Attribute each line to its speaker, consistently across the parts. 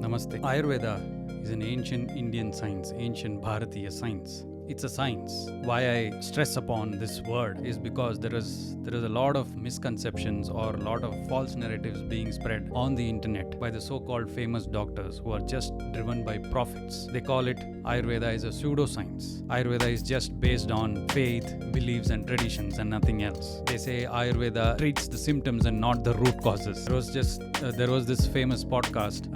Speaker 1: Namaste. Ayurveda is an ancient Indian science, ancient Bharatiya science. It's a science. Why I stress upon this word is because there is a lot of misconceptions or a lot of false narratives being spread on the internet by the so-called famous doctors who are just driven by profits. They call it Ayurveda is a pseudoscience. Ayurveda is just based on faith, beliefs and traditions and nothing else. They say Ayurveda treats the symptoms and not the root causes. There was this famous podcast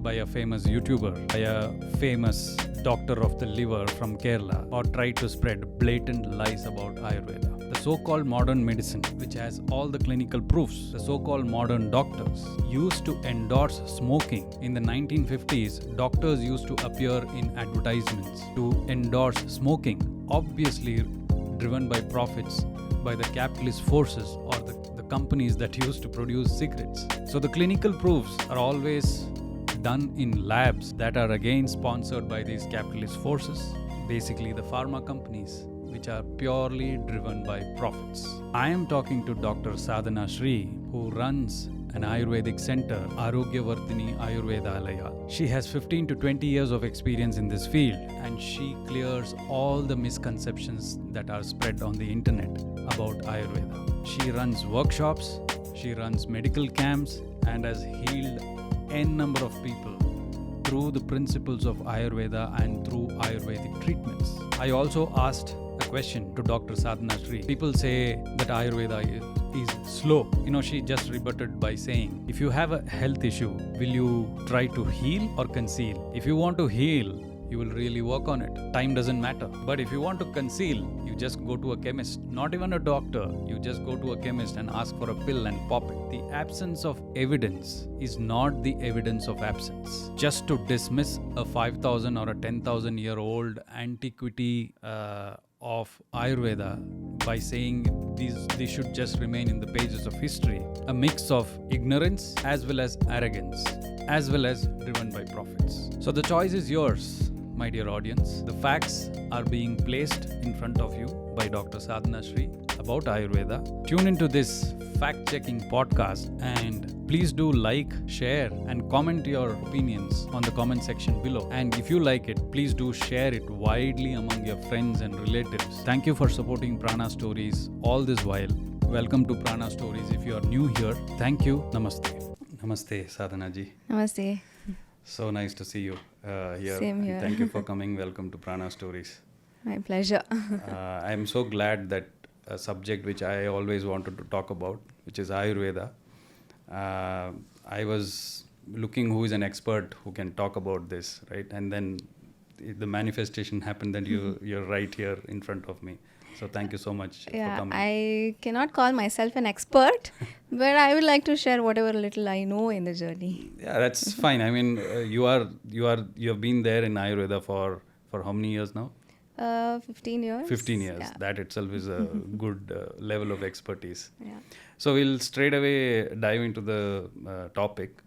Speaker 1: by a famous YouTuber, by a famous doctor of the liver from Kerala, or tried to spread blatant lies about Ayurveda. The so-called modern medicine, which has all the clinical proofs, the so-called modern doctors used to endorse smoking. In the 1950s, doctors used to appear in advertisements to endorse smoking, obviously driven by profits by the capitalist forces or the companies that used to produce cigarettes. So the clinical proofs are always done in labs that are again sponsored by these capitalist forces, basically the pharma companies, which are purely driven by profits. I am talking to Dr. Sadhanashree, who runs an Ayurvedic center, Ayurveda Medicines. She has 15 to 20 years of experience in this field, and she clears all the misconceptions that are spread on the internet about Ayurveda. She runs workshops, she runs medical camps, and has healed n number of people through the principles of Ayurveda and through Ayurvedic treatments. I also asked a question to Dr. Sadhanashree. People say that Ayurveda is slow. She just rebutted by saying, if you have a health issue, will you try to heal or conceal? If you want to heal, you will really work on it. Time doesn't matter. But if you want to conceal, you just go to a chemist, not even a doctor. You just go to a chemist and ask for a pill and pop it. The absence of evidence is not the evidence of absence. Just to dismiss a 5,000 or a 10,000 year old antiquity of Ayurveda by saying these should just remain in the pages of history, a mix of ignorance as well as arrogance, as well as driven by profits. So the choice is yours, my dear audience. The facts are being placed in front of you by Dr. Sadhanashree about Ayurveda. Tune into this fact-checking podcast and please do like, share and comment your opinions on the comment section below. And if you like it, please do share it widely among your friends and relatives. Thank you for supporting Prana Stories all this while. Welcome to Prana Stories. If you are new here, thank you. Namaste. Namaste, Sadhana ji.
Speaker 2: Namaste.
Speaker 1: So nice to see you here.
Speaker 2: Same here.
Speaker 1: And thank you for coming. Welcome to Prana Stories.
Speaker 2: My pleasure.
Speaker 1: I am so glad that a subject which I always wanted to talk about, which is Ayurveda. I was looking who is an expert who can talk about this, right? And then the manifestation happened that you're right here in front of me. So thank you so much for coming.
Speaker 2: I cannot call myself an expert, but I would like to share whatever little I know in the journey.
Speaker 1: Yeah, that's fine. I mean, you have been there in Ayurveda for how many years now?
Speaker 2: 15 years.
Speaker 1: 15 years.
Speaker 2: Yeah.
Speaker 1: That itself is a good level of expertise.
Speaker 2: Yeah.
Speaker 1: So we'll straight away dive into the topic,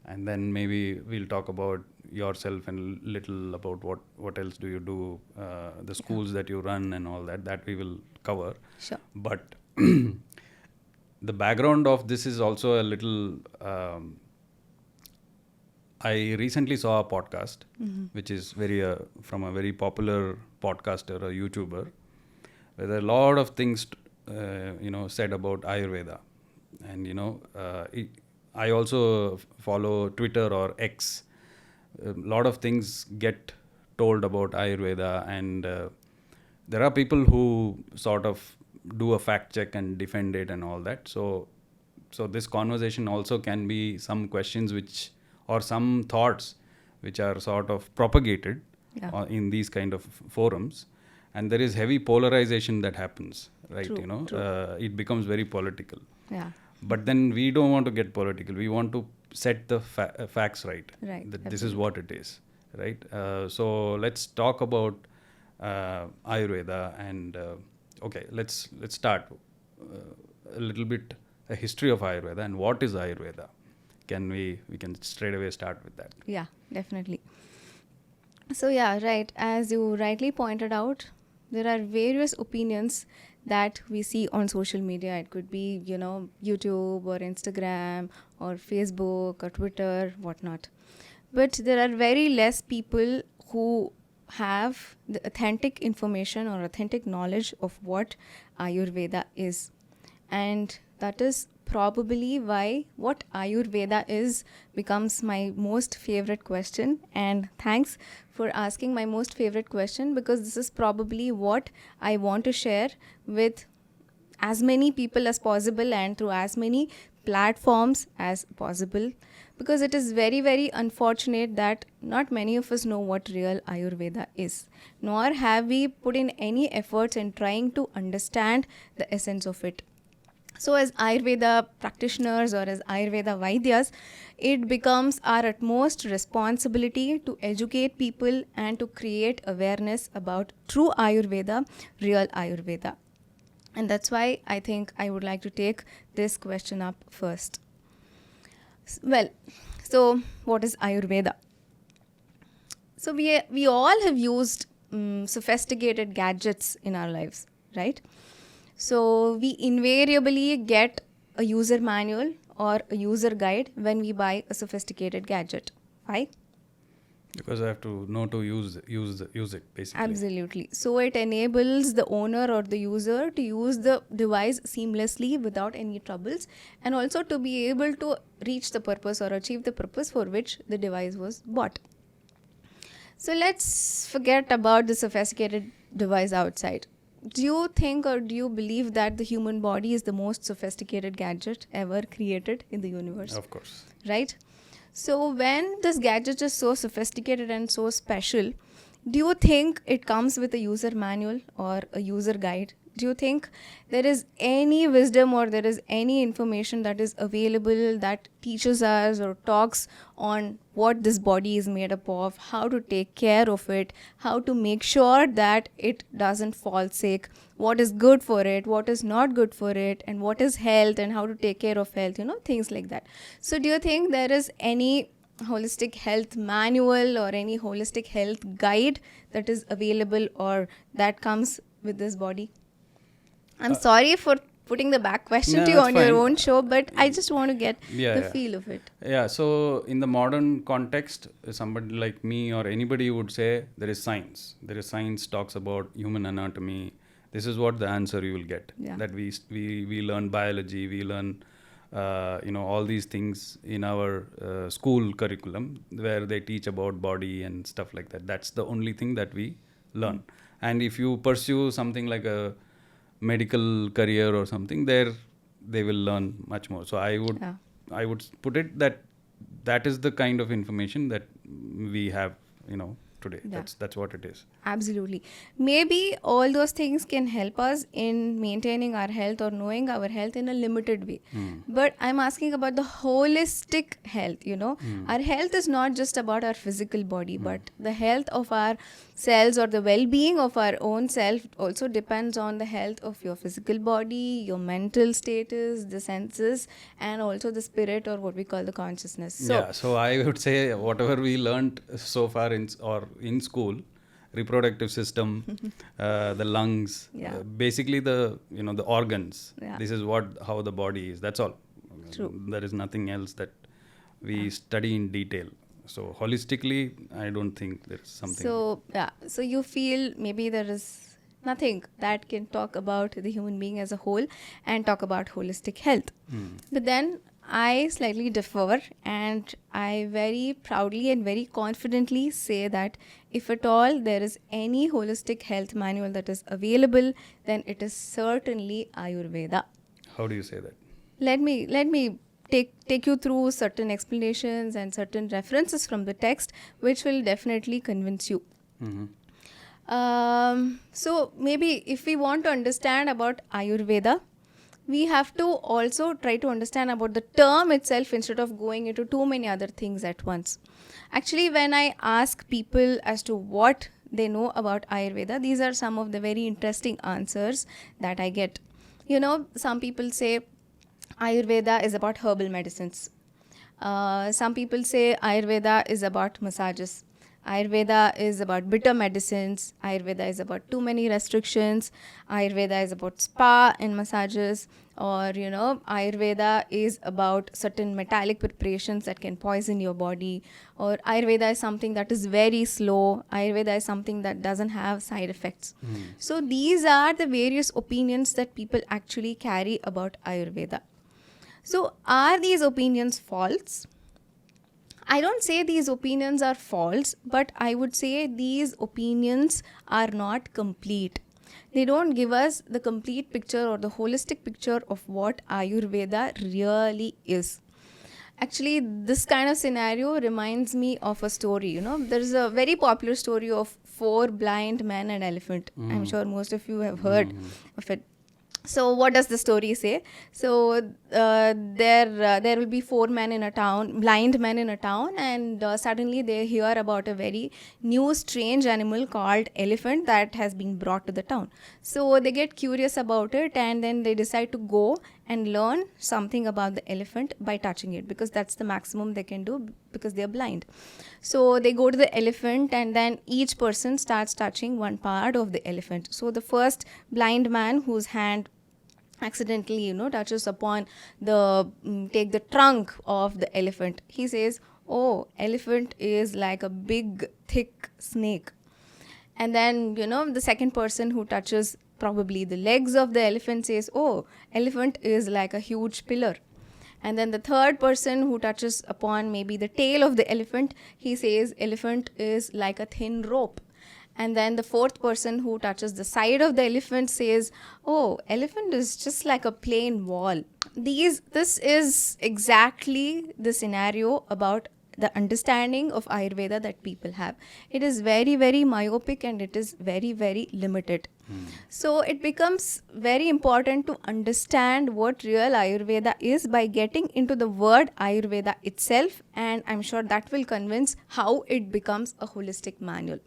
Speaker 1: and then maybe we'll talk about yourself and little about what else do you do, the schools that you run and all that we will cover.
Speaker 2: Sure.
Speaker 1: But the background of this is also a little I recently saw a podcast which is from a very popular podcaster, a YouTuber, where there are a lot of things said about Ayurveda. And I also follow Twitter or X. A lot of things get told about Ayurveda, and there are people who sort of do a fact check and defend it and all that. So this conversation also can be some questions or some thoughts which are sort of propagated in these kind of forums, and there is heavy polarization that happens, right?
Speaker 2: True.
Speaker 1: It becomes very political.
Speaker 2: Yeah.
Speaker 1: But then we don't want to get political. We want to set the facts right.
Speaker 2: Right.
Speaker 1: That this is what it is, right? So let's talk about Ayurveda, and let's start a little bit a history of Ayurveda and what is Ayurveda. We can straight away start with that.
Speaker 2: Yeah, definitely. So right. As you rightly pointed out, there are various opinions that we see on social media. It could be, YouTube or Instagram or Facebook or Twitter, whatnot. but there are very less people who have the authentic information or authentic knowledge of what Ayurveda is. And that is probably why what Ayurveda is becomes my most favorite question. And thanks for asking my most favorite question, because this is probably what I want to share with as many people as possible and through as many platforms as possible, because it is very, very unfortunate that not many of us know what real Ayurveda is, nor have we put in any efforts in trying to understand the essence of it. So as Ayurveda practitioners or as Ayurveda Vaidyas, it becomes our utmost responsibility to educate people and to create awareness about true Ayurveda, real Ayurveda. And that's why I think I would like to take this question up first. Well, so what is Ayurveda? So we all have used sophisticated gadgets in our lives, right? So we invariably get a user manual or a user guide when we buy a sophisticated gadget. Why?
Speaker 1: Because I have to know to use it, basically.
Speaker 2: Absolutely. So it enables the owner or the user to use the device seamlessly without any troubles, and also to be able to reach the purpose or achieve the purpose for which the device was bought. So let's forget about the sophisticated device outside. Do you think or do you believe that the human body is the most sophisticated gadget ever created in the universe?
Speaker 1: Of course.
Speaker 2: Right? So when this gadget is so sophisticated and so special, do you think it comes with a user manual or a user guide? Do you think there is any wisdom or there is any information that is available that teaches us or talks on what this body is made up of, how to take care of it, how to make sure that it doesn't fall sick, what is good for it, what is not good for it, and what is health and how to take care of health, things like that. So do you think there is any holistic health manual or any holistic health guide that is available or that comes with this body? I'm sorry for putting the back question to you on your own show, but I just want to get the feel of it.
Speaker 1: Yeah, so in the modern context, somebody like me or anybody would say there is science. There is science talks about human anatomy. This is what the answer you will get.
Speaker 2: Yeah.
Speaker 1: That we learn biology, we learn all these things in our school curriculum where they teach about body and stuff like that. That's the only thing that we learn. And if you pursue something like a medical career or something, there they will learn much more. So I would put it that is the kind of information that we have today.
Speaker 2: Yeah.
Speaker 1: That's what it is.
Speaker 2: Absolutely. Maybe all those things can help us in maintaining our health or knowing our health in a limited way. But I'm asking about the holistic health, Our health is not just about our physical body, but the health of our cells or the well-being of our own self also depends on the health of your physical body, your mental status, the senses, and also the spirit or what we call the consciousness.
Speaker 1: So I would say whatever we learned so far in school, reproductive system, the lungs, basically the organs.
Speaker 2: Yeah.
Speaker 1: This is how the body is. That's all.
Speaker 2: True.
Speaker 1: There is nothing else that we study in detail. So holistically, I don't think there's something.
Speaker 2: So you feel maybe there is nothing that can talk about the human being as a whole and talk about holistic health. But then I slightly differ, and I very proudly and very confidently say that if at all there is any holistic health manual that is available, then it is certainly Ayurveda.
Speaker 1: How do you say that?
Speaker 2: Let me take you through certain explanations and certain references from the text, which will definitely convince you. So maybe if we want to understand about Ayurveda, we have to also try to understand about the term itself instead of going into too many other things at once. Actually, when I ask people as to what they know about Ayurveda, these are some of the very interesting answers that I get. Some people say Ayurveda is about herbal medicines. Some people say Ayurveda is about massages. Ayurveda is about bitter medicines. Ayurveda is about too many restrictions. Ayurveda is about spa and massages. Or, Ayurveda is about certain metallic preparations that can poison your body. Or Ayurveda is something that is very slow. Ayurveda is something that doesn't have side effects. So these are the various opinions that people actually carry about Ayurveda. So are these opinions false? I don't say these opinions are false, but I would say these opinions are not complete. They don't give us the complete picture or the holistic picture of what Ayurveda really is. Actually, this kind of scenario reminds me of a story. There is a very popular story of 4 blind men and elephant. I'm sure most of you have heard of it. So what does the story say? So there will be 4 men in a town, blind men in a town, and suddenly they hear about a very new strange animal called elephant that has been brought to the town. So they get curious about it, and then they decide to go and learn something about the elephant by touching it, because that's the maximum they can do because they are blind. So they go to the elephant, and then each person starts touching one part of the elephant. So the first blind man whose hand accidentally touches upon take the trunk of the elephant, he says, oh, elephant is like a big thick snake. And then the second person who touches probably the legs of the elephant says, oh, elephant is like a huge pillar. And then the third person who touches upon maybe the tail of the elephant, he says elephant is like a thin rope. And then the fourth person who touches the side of the elephant says, oh, elephant is just like a plain wall. This is exactly the scenario about the understanding of Ayurveda that people have. It is very, very myopic, and it is very, very limited. So it becomes very important to understand what real Ayurveda is by getting into the word Ayurveda itself, and I'm sure that will convince how it becomes a holistic manual.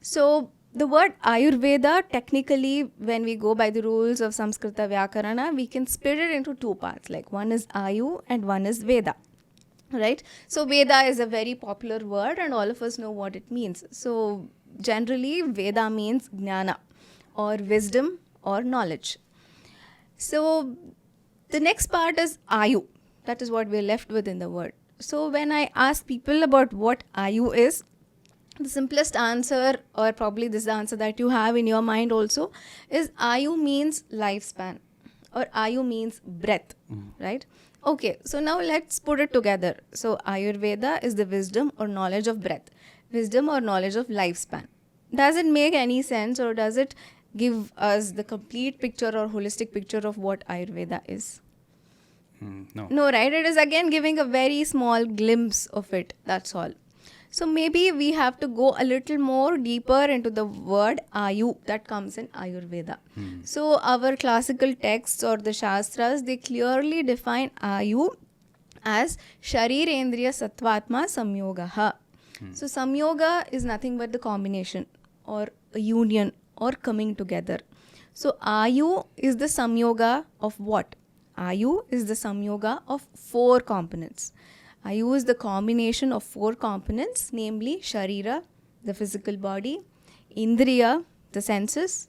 Speaker 2: So the word Ayurveda, technically, when we go by the rules of Samskrita Vyakarana, we can split it into 2 parts. Like one is Ayu and one is Veda. Right? So Veda is a very popular word, and all of us know what it means. So generally, Veda means Jnana, or wisdom, or knowledge. So the next part is Ayu. That is what we're left with in the word. So when I ask people about what Ayu is, the simplest answer, or probably this is the answer that you have in your mind also, is Ayu means lifespan, or Ayu means breath, right? Okay, so now let's put it together. So Ayurveda is the wisdom or knowledge of breath, wisdom or knowledge of lifespan. Does it make any sense, or does it give us the complete picture or holistic picture of what Ayurveda is? No, right? It is again giving a very small glimpse of it, that's all. So maybe we have to go a little more deeper into the word Ayu that comes in Ayurveda. So our classical texts or the Shastras, they clearly define Ayu as Sharirendriya Sattvatma Samyogaha. So Samyoga is nothing but the combination or a union or coming together. So Ayu is the Samyoga of what? Ayu is the Samyoga of 4 components. Ayu is the combination of 4 components, namely Sharira, the physical body, Indriya, the senses,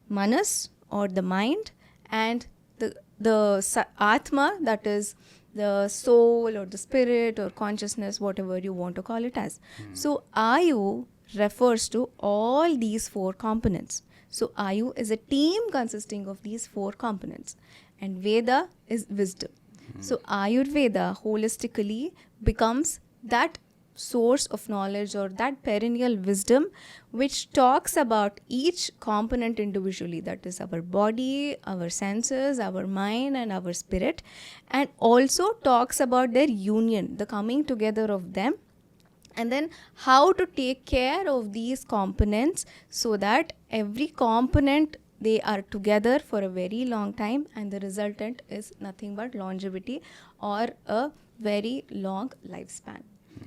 Speaker 2: Manas, or the mind, and the Atma, that is the soul or the spirit or consciousness, whatever you want to call it as. So Ayu refers to all these 4 components. So Ayu is a team consisting of these 4 components, and Veda is wisdom. So Ayurveda holistically becomes that source of knowledge or that perennial wisdom which talks about each component individually, that is our body, our senses, our mind, and our spirit, and also talks about their union, the coming together of them, and then how to take care of these components so that every component, they are together for a very long time, and the resultant is nothing but longevity or a very long lifespan.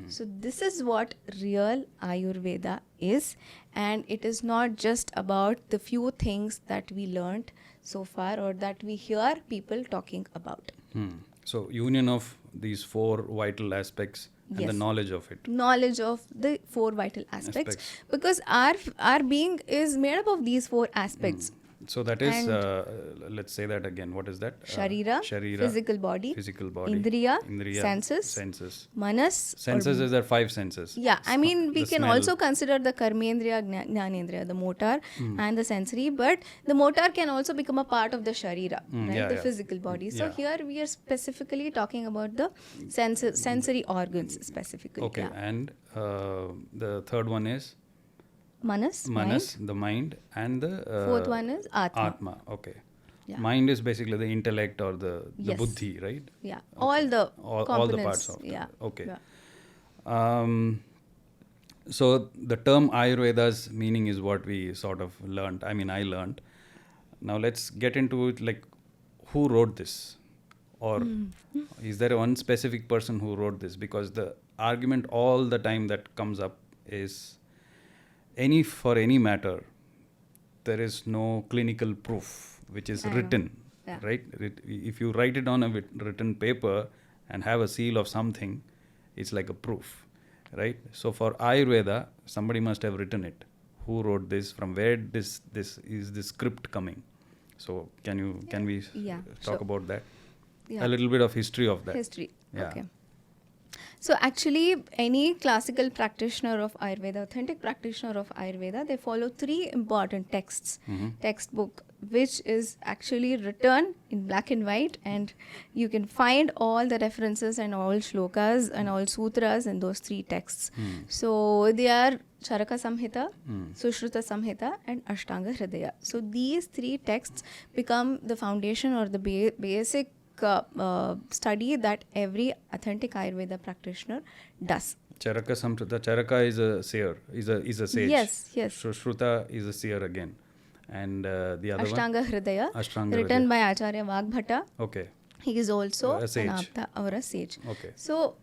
Speaker 2: So this is what real Ayurveda is, and it is not just about the few things that we learned so far or that we hear people talking about.
Speaker 1: So union of these 4 vital aspects and
Speaker 2: Yes.
Speaker 1: the knowledge of it.
Speaker 2: Knowledge of the 4 vital aspects.
Speaker 1: Aspects.
Speaker 2: Because our being is made up of these 4 aspects.
Speaker 1: So that is,
Speaker 2: And
Speaker 1: let's say that again. What is that?
Speaker 2: Sharira,
Speaker 1: Physical body,
Speaker 2: Indriya,
Speaker 1: senses,
Speaker 2: Manas.
Speaker 1: Senses is there 5 senses.
Speaker 2: Yeah, I mean, we
Speaker 1: The
Speaker 2: can
Speaker 1: smell.
Speaker 2: also consider the Karmendriya, Jnanendriya, the motor and the sensory, but the motor can also become a part of the Sharira, right?
Speaker 1: Yeah,
Speaker 2: The
Speaker 1: yeah.
Speaker 2: physical body. So
Speaker 1: Yeah.
Speaker 2: here we are specifically talking about the sensory organs specifically.
Speaker 1: Okay,
Speaker 2: Yeah.
Speaker 1: and the third one is
Speaker 2: Manas,
Speaker 1: Manas, the mind, and the
Speaker 2: 4th one is Atma.
Speaker 1: Okay.
Speaker 2: Yeah.
Speaker 1: Mind is basically the intellect or the
Speaker 2: Yes.
Speaker 1: buddhi, right?
Speaker 2: Yeah, all the
Speaker 1: All the
Speaker 2: components.
Speaker 1: parts of it.
Speaker 2: Yeah.
Speaker 1: Okay.
Speaker 2: Yeah.
Speaker 1: So the term Ayurveda's meaning is what we sort of learned. I mean, I learned. Now let's get into it. Like, who wrote this, or is there one specific person who wrote this? Because the argument all the time that comes up is for any matter, there is no clinical proof which is
Speaker 2: I know.
Speaker 1: written,
Speaker 2: Yeah.
Speaker 1: right? If you write it on a written paper and have a seal of something, it's like a proof, right? So for Ayurveda, somebody must have written it. Who wrote this? From where this is this script coming? So can we
Speaker 2: Yeah,
Speaker 1: talk
Speaker 2: sure.
Speaker 1: about that?
Speaker 2: Yeah.
Speaker 1: A little bit of history of that.
Speaker 2: History.
Speaker 1: Yeah.
Speaker 2: Okay. So actually, any classical practitioner of Ayurveda, authentic practitioner of Ayurveda, they follow 3 important texts, textbook, which is actually written in black and white, and you can find all the references and all shlokas and all sutras in those 3 texts. So they are Charaka Samhita, Sushruta Samhita, and Ashtanga Hridaya. So these 3 texts become the foundation or the basic study that every authentic Ayurveda practitioner does.
Speaker 1: Charaka Samhita. Charaka is a seer, is a sage.
Speaker 2: Yes.
Speaker 1: Shruta is a seer again. And the other
Speaker 2: Ashtanga Hridaya,
Speaker 1: Ashtanga
Speaker 2: written
Speaker 1: Hridaya.
Speaker 2: by Acharya Vagbhata.
Speaker 1: Okay.
Speaker 2: He is also
Speaker 1: A sage.
Speaker 2: an Apta or a sage.
Speaker 1: Okay.
Speaker 2: So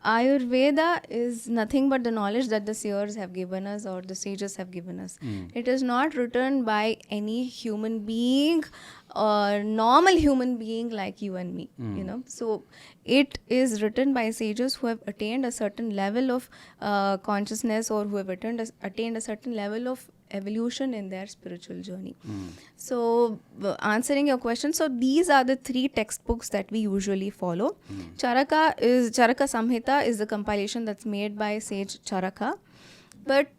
Speaker 2: Ayurveda is nothing but the knowledge that the seers have given us or the sages have given us. It is not written by any human being or normal human being like you and me, you know. So it is written by sages who have attained a certain level of consciousness or who have attained a certain level of evolution in their spiritual journey. So answering your question, so these are the 3 textbooks that we usually follow. Charaka Samhita is the compilation that's made by sage Charaka. But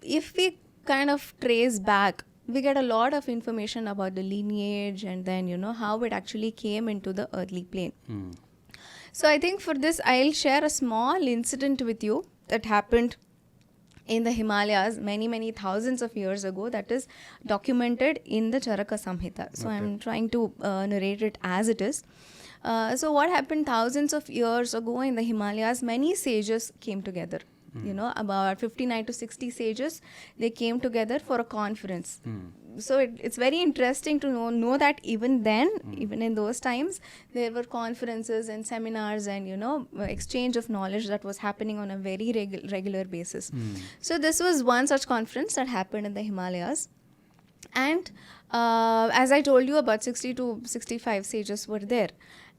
Speaker 2: if we kind of trace back, we get a lot of information about the lineage and then, you know, how it actually came into the earthly plane. So I think for this, I'll share a small incident with you that happened in the Himalayas many thousands of years ago, that is documented in the Charaka Samhita. So I'm trying to narrate it as it is. So what happened thousands of years ago in the Himalayas, many sages came together. You know, about 59 to 60 sages, they came together for a conference. So it's very interesting to know that even then, even in those times, there were conferences and seminars and, you know, exchange of knowledge that was happening on a very regular basis. So this was one such conference that happened in the Himalayas. And as I told you, about 60 to 65 sages were there.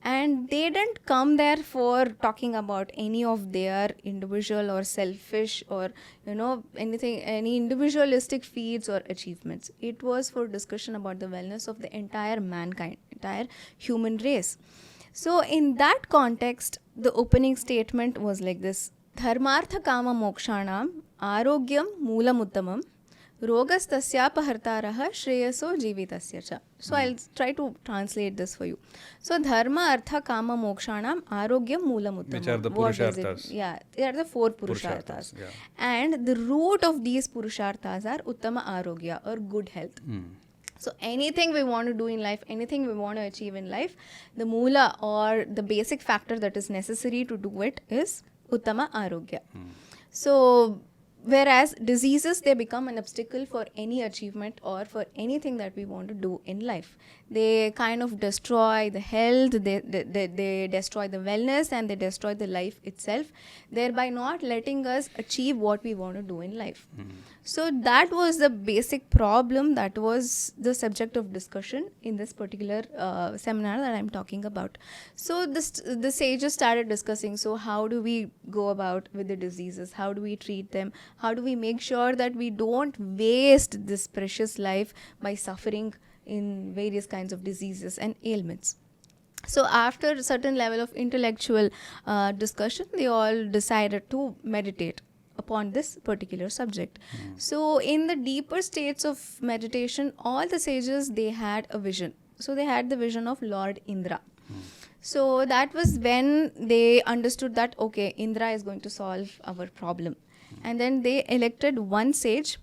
Speaker 2: And they didn't come there for talking about any of their individual or selfish or, you know, any individualistic feats or achievements. It was for discussion about the wellness of the entire mankind, entire human race. So in that context, the opening statement was like this: Dharmartha kama mokshanam arogyam moolam uttamam rogastasyapahartaraha shreyaso jivitasya cha. So I'll try to translate this for you. So dharma artha kama mokshanam arogyam moolam uttamam.
Speaker 1: Which are the
Speaker 2: What is it?
Speaker 1: purusharthas?
Speaker 2: Yeah, they are the 4 purusharthas.
Speaker 1: Yeah.
Speaker 2: And the root of these purusharthas are uttama arogya or good health. So anything we want to do in life, anything we want to achieve in life, the moola or the basic factor that is necessary to do it is uttama arogya. So whereas diseases, they become an obstacle for any achievement or for anything that we want to do in life. They kind of destroy the health, they destroy the wellness, and they destroy the life itself, thereby not letting us achieve what we want to do in life. So that was the basic problem, that was the subject of discussion in this particular seminar that I'm talking about. So the sages started discussing, so how do we go about with the diseases, how do we treat them, how do we make sure that we don't waste this precious life by suffering in various kinds of diseases and ailments. So after a certain level of intellectual discussion, they all decided to meditate upon this particular subject. So in the deeper states of meditation, all the sages, they had a vision. So they had the vision of Lord Indra. So that was when they understood that, okay, Indra is going to solve our problem. And then they elected one sage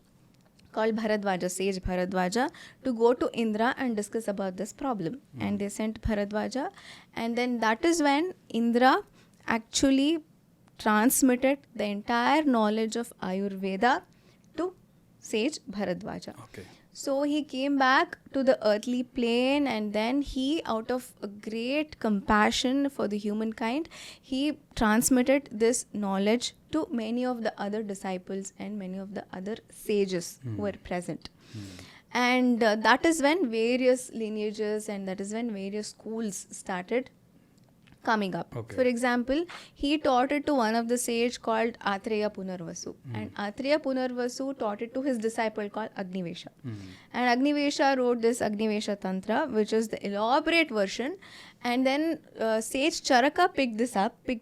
Speaker 2: called Bharadwaja, sage Bharadwaja, to go to Indra and discuss about this problem. And they sent Bharadwaja, and then that is when Indra actually transmitted the entire knowledge of Ayurveda to sage Bharadwaja.
Speaker 1: Okay.
Speaker 2: So he came back to the earthly plane, and then he, out of a great compassion for the humankind, he transmitted this knowledge to many of the other disciples and many of the other sages who were present. And that is when various lineages and that is when various schools started coming up.
Speaker 1: Okay.
Speaker 2: For example, he taught it to one of the sage called Atreya Punarvasu. And Atreya Punarvasu taught it to his disciple called Agnivesha. And Agnivesha wrote this Agnivesha Tantra, which is the elaborate version. And then sage Charaka picked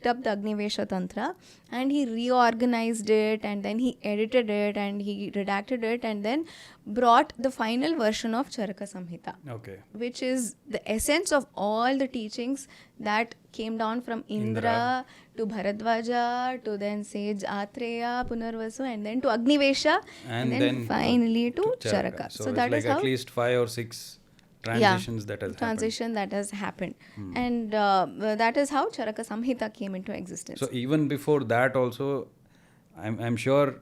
Speaker 2: up the Agnivesha Tantra, and he reorganized it, and then he edited it, and he redacted it, and then brought the final version of Charaka Samhita.
Speaker 1: Okay.
Speaker 2: Which is the essence of all the teachings that came down from Indra to Bharadwaja to then sage Atreya Punarvasu and then to Agnivesha and then finally to Charaka.
Speaker 1: So that is like at least 5 or 6 transitions that has happened.
Speaker 2: And that is how Charaka Samhita came into existence.
Speaker 1: So even before that also, I'm sure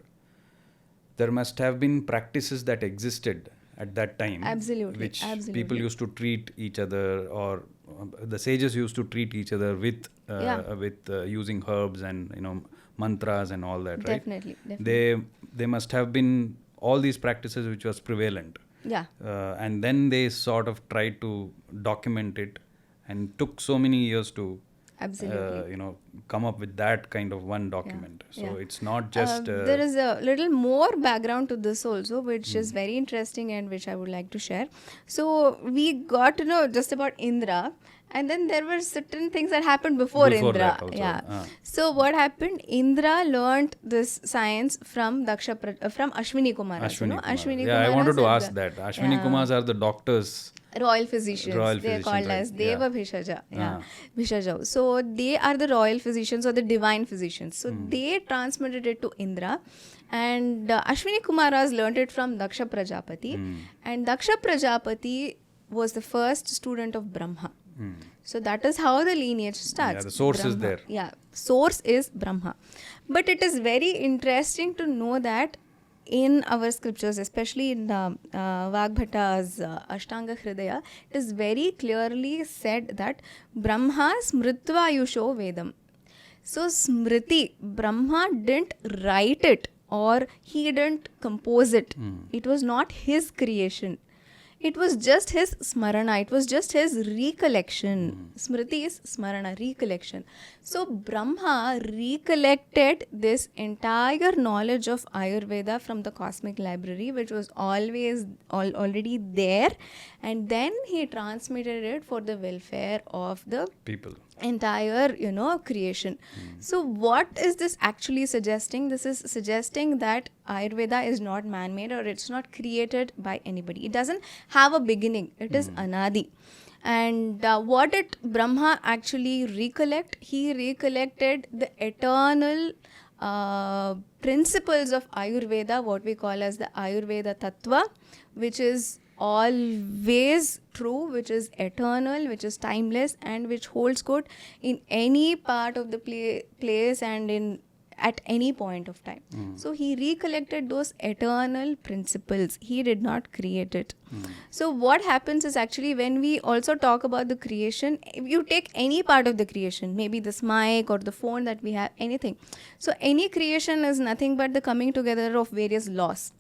Speaker 1: there must have been practices that existed at that time.
Speaker 2: Absolutely.
Speaker 1: Which people used to treat each other, or the sages used to treat each other with using herbs and mantras and all that, right?
Speaker 2: Definitely.
Speaker 1: They must have been all these practices which was prevalent.
Speaker 2: Yeah.
Speaker 1: And then they sort of tried to document it, and took so many years to come up with that kind of one document. It's not just
Speaker 2: there is a little more background to this also, which is very interesting and which I would like to share. So we got to know just about Indra, and then there were certain things that happened before Indra. So what happened? Indra learned this science from from Ashwini Kumar.
Speaker 1: Ashwini Kumar. I wanted to ask that. Ashwini Kumars are the doctors.
Speaker 2: Royal physicians. They are called as Deva Bhishaja. Bhishaja. So they are the royal physicians or the divine physicians. So they transmitted it to Indra, and Ashwini Kumaras learned it from Daksha Prajapati, and Daksha Prajapati was the first student of Brahma. So that is how the lineage starts.
Speaker 1: Yeah, the source is there.
Speaker 2: Yeah, source is Brahma. But it is very interesting to know that in our scriptures, especially in Vagbhata's Ashtanga Hridaya, it is very clearly said that Brahma smritva yusho vedam. So Smriti, Brahma didn't write it or he didn't compose it. It was not his creation. It was just his smarana. It was just his recollection. Smriti is smarana, recollection. So Brahma recollected this entire knowledge of Ayurveda from the cosmic library, which was already there, and then he transmitted it for the welfare of the
Speaker 1: people.
Speaker 2: Entire creation. So what is this actually suggesting? This is suggesting that Ayurveda is not man-made, or it's not created by anybody. It doesn't have a beginning. It is anadi. And what did Brahma actually recollect? He recollected the eternal principles of Ayurveda, what we call as the Ayurveda Tattva, which is always true, which is eternal, which is timeless, and which holds good in any part of the place and in at any point of time. So he recollected those eternal principles. He did not create it. So what happens is actually when we also talk about the creation, if you take any part of the creation, maybe this mic or the phone that we have, anything. So any creation is nothing but the coming together of various laws.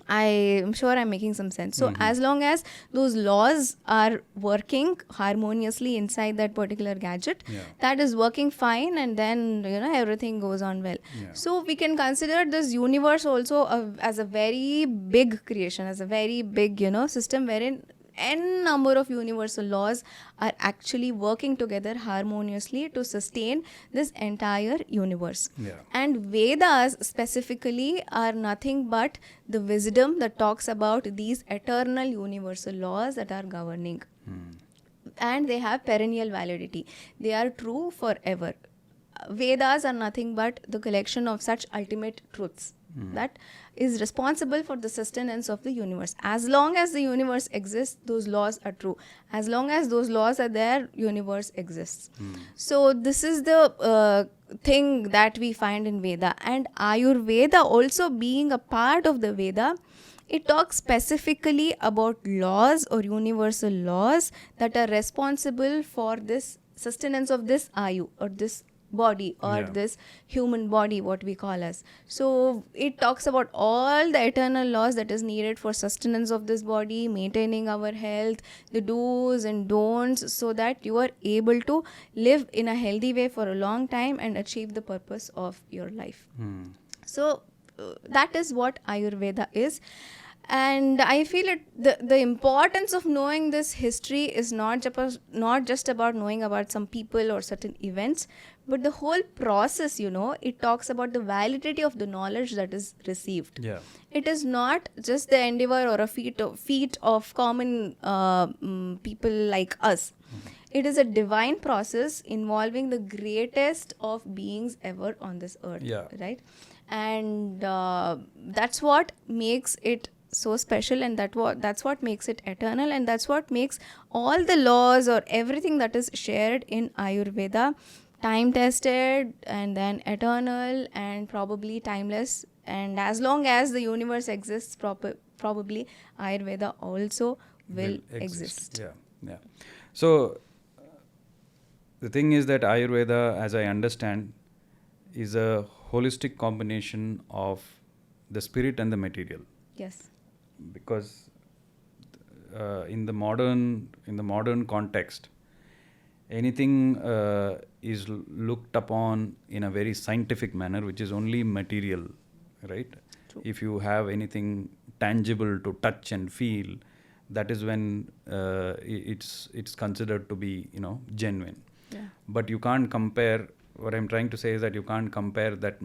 Speaker 2: I am sure I'm making some sense. So as long as those laws are working harmoniously inside that particular gadget, that is working fine, and then everything goes on well. So we can consider this universe also as a very big creation, as a very big system wherein n number of universal laws are actually working together harmoniously to sustain this entire universe. And Vedas specifically are nothing but the wisdom that talks about these eternal universal laws that are governing. And they have perennial validity. They are true forever. Vedas are nothing but the collection of such ultimate truths that is responsible for the sustenance of the universe. As long as the universe exists, those laws are true. As long as those laws are there, universe exists. So this is the thing that we find in Veda. And Ayurveda also being a part of the Veda, it talks specifically about laws or universal laws that are responsible for this sustenance of this Ayu or this body or this human body, what we call as. So it talks about all the eternal laws that is needed for sustenance of this body, maintaining our health, the do's and don'ts, so that you are able to live in a healthy way for a long time and achieve the purpose of your life. So that is what Ayurveda is. And I feel the importance of knowing this history is not just about knowing about some people or certain events, but the whole process, it talks about the validity of the knowledge that is received. It is not just the endeavor or a feat of common people like us. It is a divine process involving the greatest of beings ever on this earth, right? And that's what makes it so special, and that's what makes it eternal, and that's what makes all the laws or everything that is shared in Ayurveda time tested and then eternal and probably timeless. And as long as the universe exists, probably Ayurveda also will exist.
Speaker 1: So the thing is that Ayurveda, as I understand, is a holistic combination of the spirit and the material.
Speaker 2: Yes.
Speaker 1: Because in the modern context, anything is looked upon in a very scientific manner, which is only material, right?
Speaker 2: True.
Speaker 1: If you have anything tangible to touch and feel, that is when it's considered to be genuine. But you can't compare. What I'm trying to say is that you can't compare that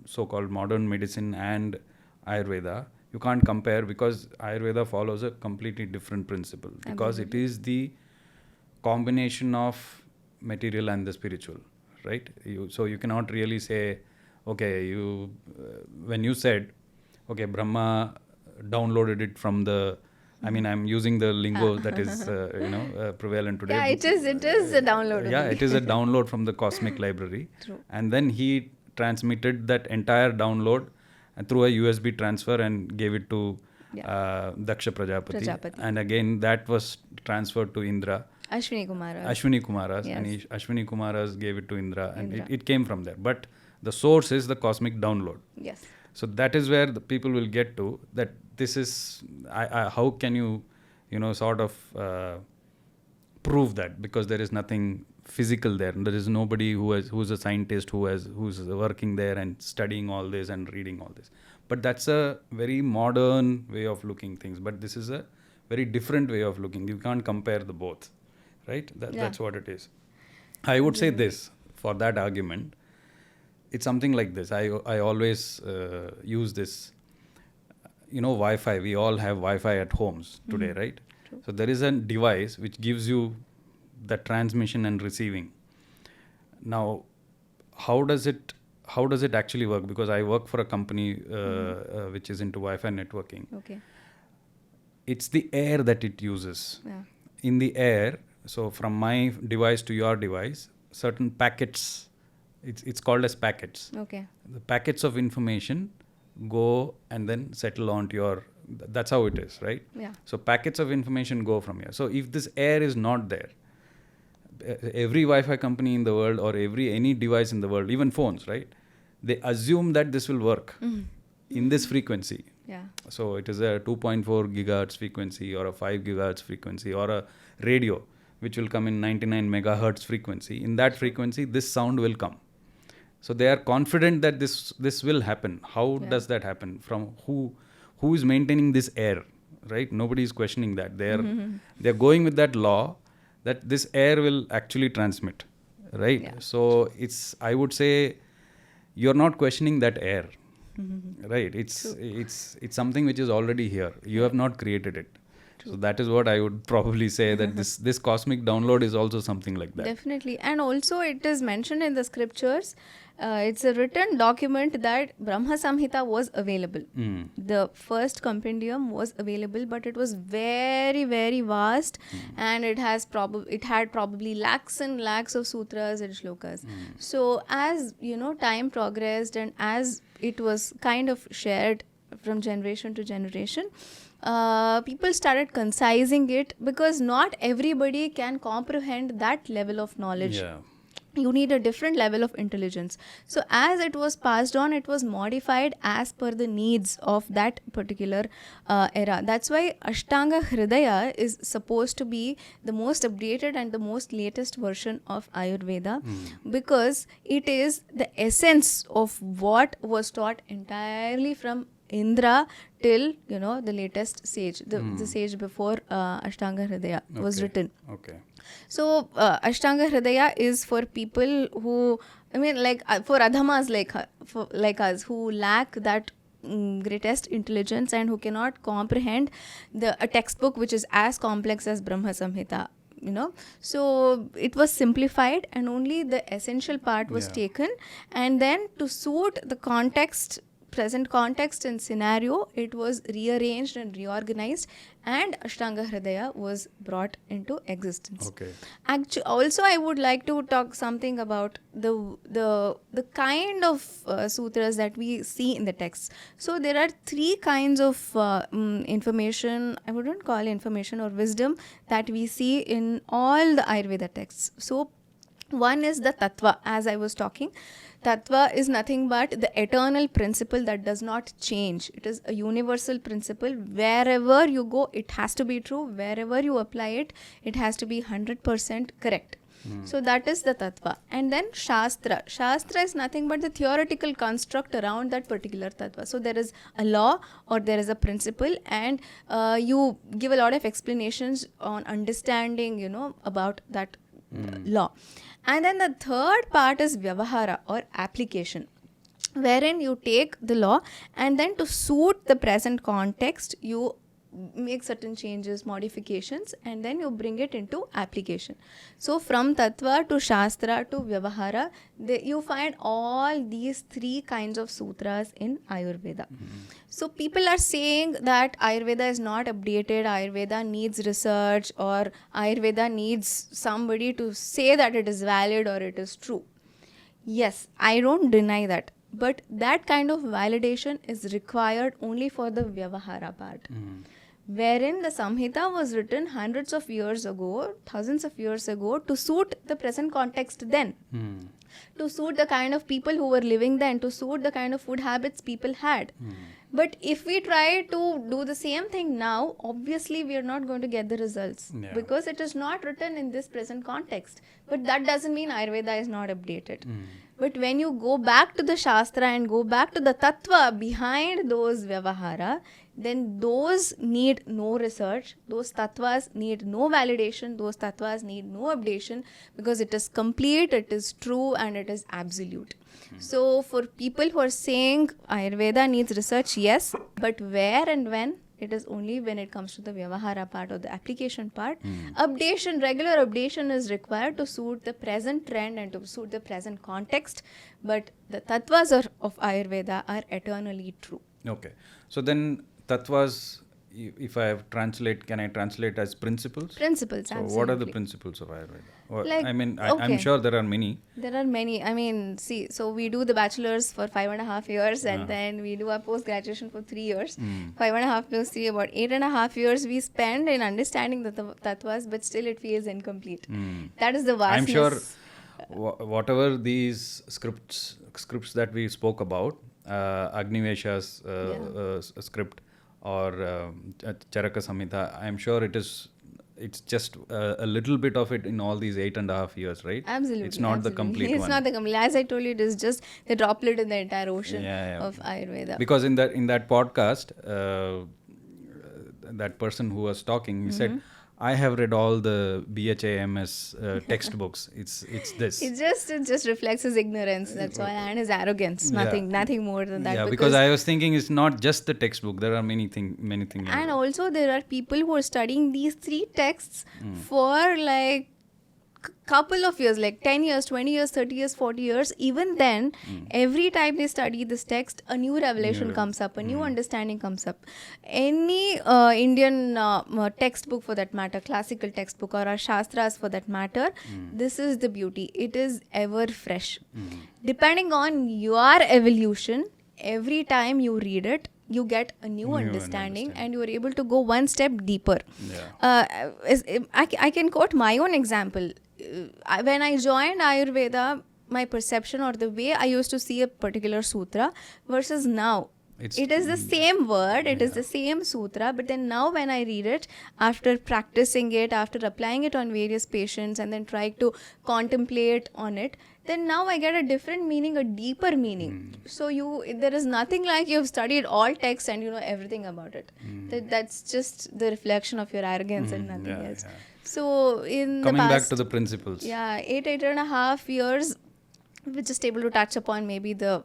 Speaker 1: so-called modern medicine and Ayurveda. You can't compare, because Ayurveda follows a completely different principle, because it is the combination of material and the spiritual, right? So you cannot really say, okay, when you said, okay, Brahma downloaded it from the, I'm using the lingo that is prevalent today.
Speaker 2: Yeah, it is a download.
Speaker 1: Yeah, it is a download from the cosmic library.
Speaker 2: True.
Speaker 1: And then he transmitted that entire download through a USB transfer and gave it to Daksha Prajapati. And again, that was transferred to Indra.
Speaker 2: Ashwini
Speaker 1: Kumaras.
Speaker 2: Yes.
Speaker 1: And Ashwini Kumaras gave it to Indra. And it came from there. But the source is the cosmic download.
Speaker 2: Yes.
Speaker 1: So that is where the people will get to, that this is, how can you, sort of prove that? Because there is nothing physical there. There is nobody who's a scientist who's working there and studying all this and reading all this. But that's a very modern way of looking things. But this is a very different way of looking. You can't compare the both, right? That's what it is. I would say this for that argument. It's something like this. I always use this. Wi-Fi. We all have Wi-Fi at homes today, right?
Speaker 2: True.
Speaker 1: So there is a device which gives you the transmission and receiving. Now, how does it actually work? Because I work for a company which is into Wi-Fi networking.
Speaker 2: Okay.
Speaker 1: It's the air that it uses.
Speaker 2: Yeah.
Speaker 1: In the air, so from my device to your device, certain packets It's called as packets.
Speaker 2: Okay.
Speaker 1: The packets of information go and then settle onto your. That's how it is, right?
Speaker 2: Yeah.
Speaker 1: So packets of information go from here. So if this air is not there, every Wi-Fi company in the world or any device in the world, even phones, right? They assume that this will work in this frequency.
Speaker 2: Yeah.
Speaker 1: So it is a 2.4 gigahertz frequency or a 5 gigahertz frequency or a radio which will come in 99 megahertz frequency. In that frequency, this sound will come. So they are confident that this will happen. How does that happen? From who is maintaining this air, right? Nobody is questioning that. They're going with that law that this air will actually transmit, right?
Speaker 2: Yeah.
Speaker 1: So I would say you're not questioning that air, right? It's something which is already here. You have not created it. True. So that is what I would probably say, that this cosmic download is also something like that.
Speaker 2: Definitely. And also it is mentioned in the scriptures, it's a written document that Brahma Samhita was available. The first compendium was available, but it was very, very vast, and it had probably lakhs and lakhs of sutras and shlokas. So as time progressed and as it was kind of shared from generation to generation, people started concising it, because not everybody can comprehend that level of knowledge.
Speaker 1: Yeah.
Speaker 2: You need a different level of intelligence. So as it was passed on, it was modified as per the needs of that particular era. That's why Ashtanga Hridaya is supposed to be the most updated and the most latest version of Ayurveda, because it is the essence of what was taught entirely from Indra till the latest sage, the sage before Ashtanga Hridaya was written.
Speaker 1: Okay.
Speaker 2: So Ashtanga Hridaya is for people who, for adhamas like us, who lack that greatest intelligence and who cannot comprehend a textbook which is as complex as Brahma Samhita. So it was simplified and only the essential part was taken, and then to suit the present context and scenario, it was rearranged and reorganized, and Ashtanga Hridaya was brought into existence.
Speaker 1: Okay.
Speaker 2: Also, I would like to talk something about the kind of sutras that we see in the texts. So there are three kinds of information, I wouldn't call information or wisdom, that we see in all the Ayurveda texts. So one is the Tattva, as I was talking. Tattva is nothing but the eternal principle that does not change. It is a universal principle. Wherever you go, it has to be true. Wherever you apply it, it has to be 100% correct. So that is the Tattva. And then Shastra. Shastra is nothing but the theoretical construct around that particular Tattva. So there is a law or there is a principle, and you give a lot of explanations on understanding, about that law. And then the third part is Vyavahara or application, wherein you take the law and then to suit the present context, you make certain changes, modifications, and then you bring it into application. So from Tattva to Shastra to Vyavahara, you find all these three kinds of sutras in Ayurveda. So people are saying that Ayurveda is not updated, Ayurveda needs research, or Ayurveda needs somebody to say that it is valid or it is true. Yes, I don't deny that. But that kind of validation is required only for the Vyavahara part. Wherein the Samhita was written hundreds of years ago, thousands of years ago, to suit the present context then. To suit the kind of people who were living then, to suit the kind of food habits people had. But if we try to do the same thing now, obviously we are not going to get the results, because it is not written in this present context. But that doesn't mean Ayurveda is not updated. But when you go back to the Shastra and go back to the Tattva behind those Vyavahara, then those need no research, those Tattvas need no validation, those Tattvas need no updation, because it is complete, it is true, and it is absolute. So for people who are saying Ayurveda needs research, yes, but where and when? It is only when it comes to the Vyavahara part or the application part. Updation, regular updation is required to suit the present trend and to suit the present context. But the Tattvas of Ayurveda are eternally true.
Speaker 1: Okay. So then Tattvas, if I have can I translate as principles?
Speaker 2: Principles,
Speaker 1: So
Speaker 2: absolutely.
Speaker 1: what are the principles of Ayurveda? Or,
Speaker 2: Like,
Speaker 1: I mean,
Speaker 2: okay.
Speaker 1: I'm sure there are many.
Speaker 2: There are many. I mean, see, so we do the bachelors for 5.5 years, and then we do our post graduation for 3 years. 5.5 plus 3, about 8.5 years we spend in understanding the tattvas, but still it feels incomplete. That is the vastness.
Speaker 1: I'm sure whatever these scripts that we spoke about, Agnivesha's script or Charaka Samhita, I'm sure it's just a little bit of it in all these 8.5 years, right?
Speaker 2: Absolutely.
Speaker 1: It's not the complete one.
Speaker 2: It's not the complete. As I told you, it is just the droplet in the entire ocean of Ayurveda.
Speaker 1: Because in that podcast, that person who was talking, he said, I have read all the B.A.M.S textbooks. It's this.
Speaker 2: It just reflects his ignorance. That's all, and his arrogance. Nothing more than that.
Speaker 1: Yeah, because I was thinking it's not just the textbook. There are many things.
Speaker 2: And also there are people who are studying these 3 texts for like couple of years, like 10 years, 20 years, 30 years, 40 years. Even then, every time they study this text, a new revelation comes up, a new understanding comes up. Any Indian textbook for that matter, classical textbook or our Shastras for that matter, this is the beauty. It is ever fresh. Depending on your evolution, every time you read it, you get a new understanding and you are able to go one step deeper. I can quote my own example. When I joined Ayurveda, my perception or the way I used to see a particular sutra versus now, it is the same word, it is the same sutra, but then now when I read it, after practicing it, after applying it on various patients and then trying to contemplate on it, then now I get a different meaning, a deeper meaning. So there is nothing like you've studied all texts and you know everything about it. That's just the reflection of your arrogance and nothing else. So
Speaker 1: coming back to the principles.
Speaker 2: 8.5 years, we're just able to touch upon maybe the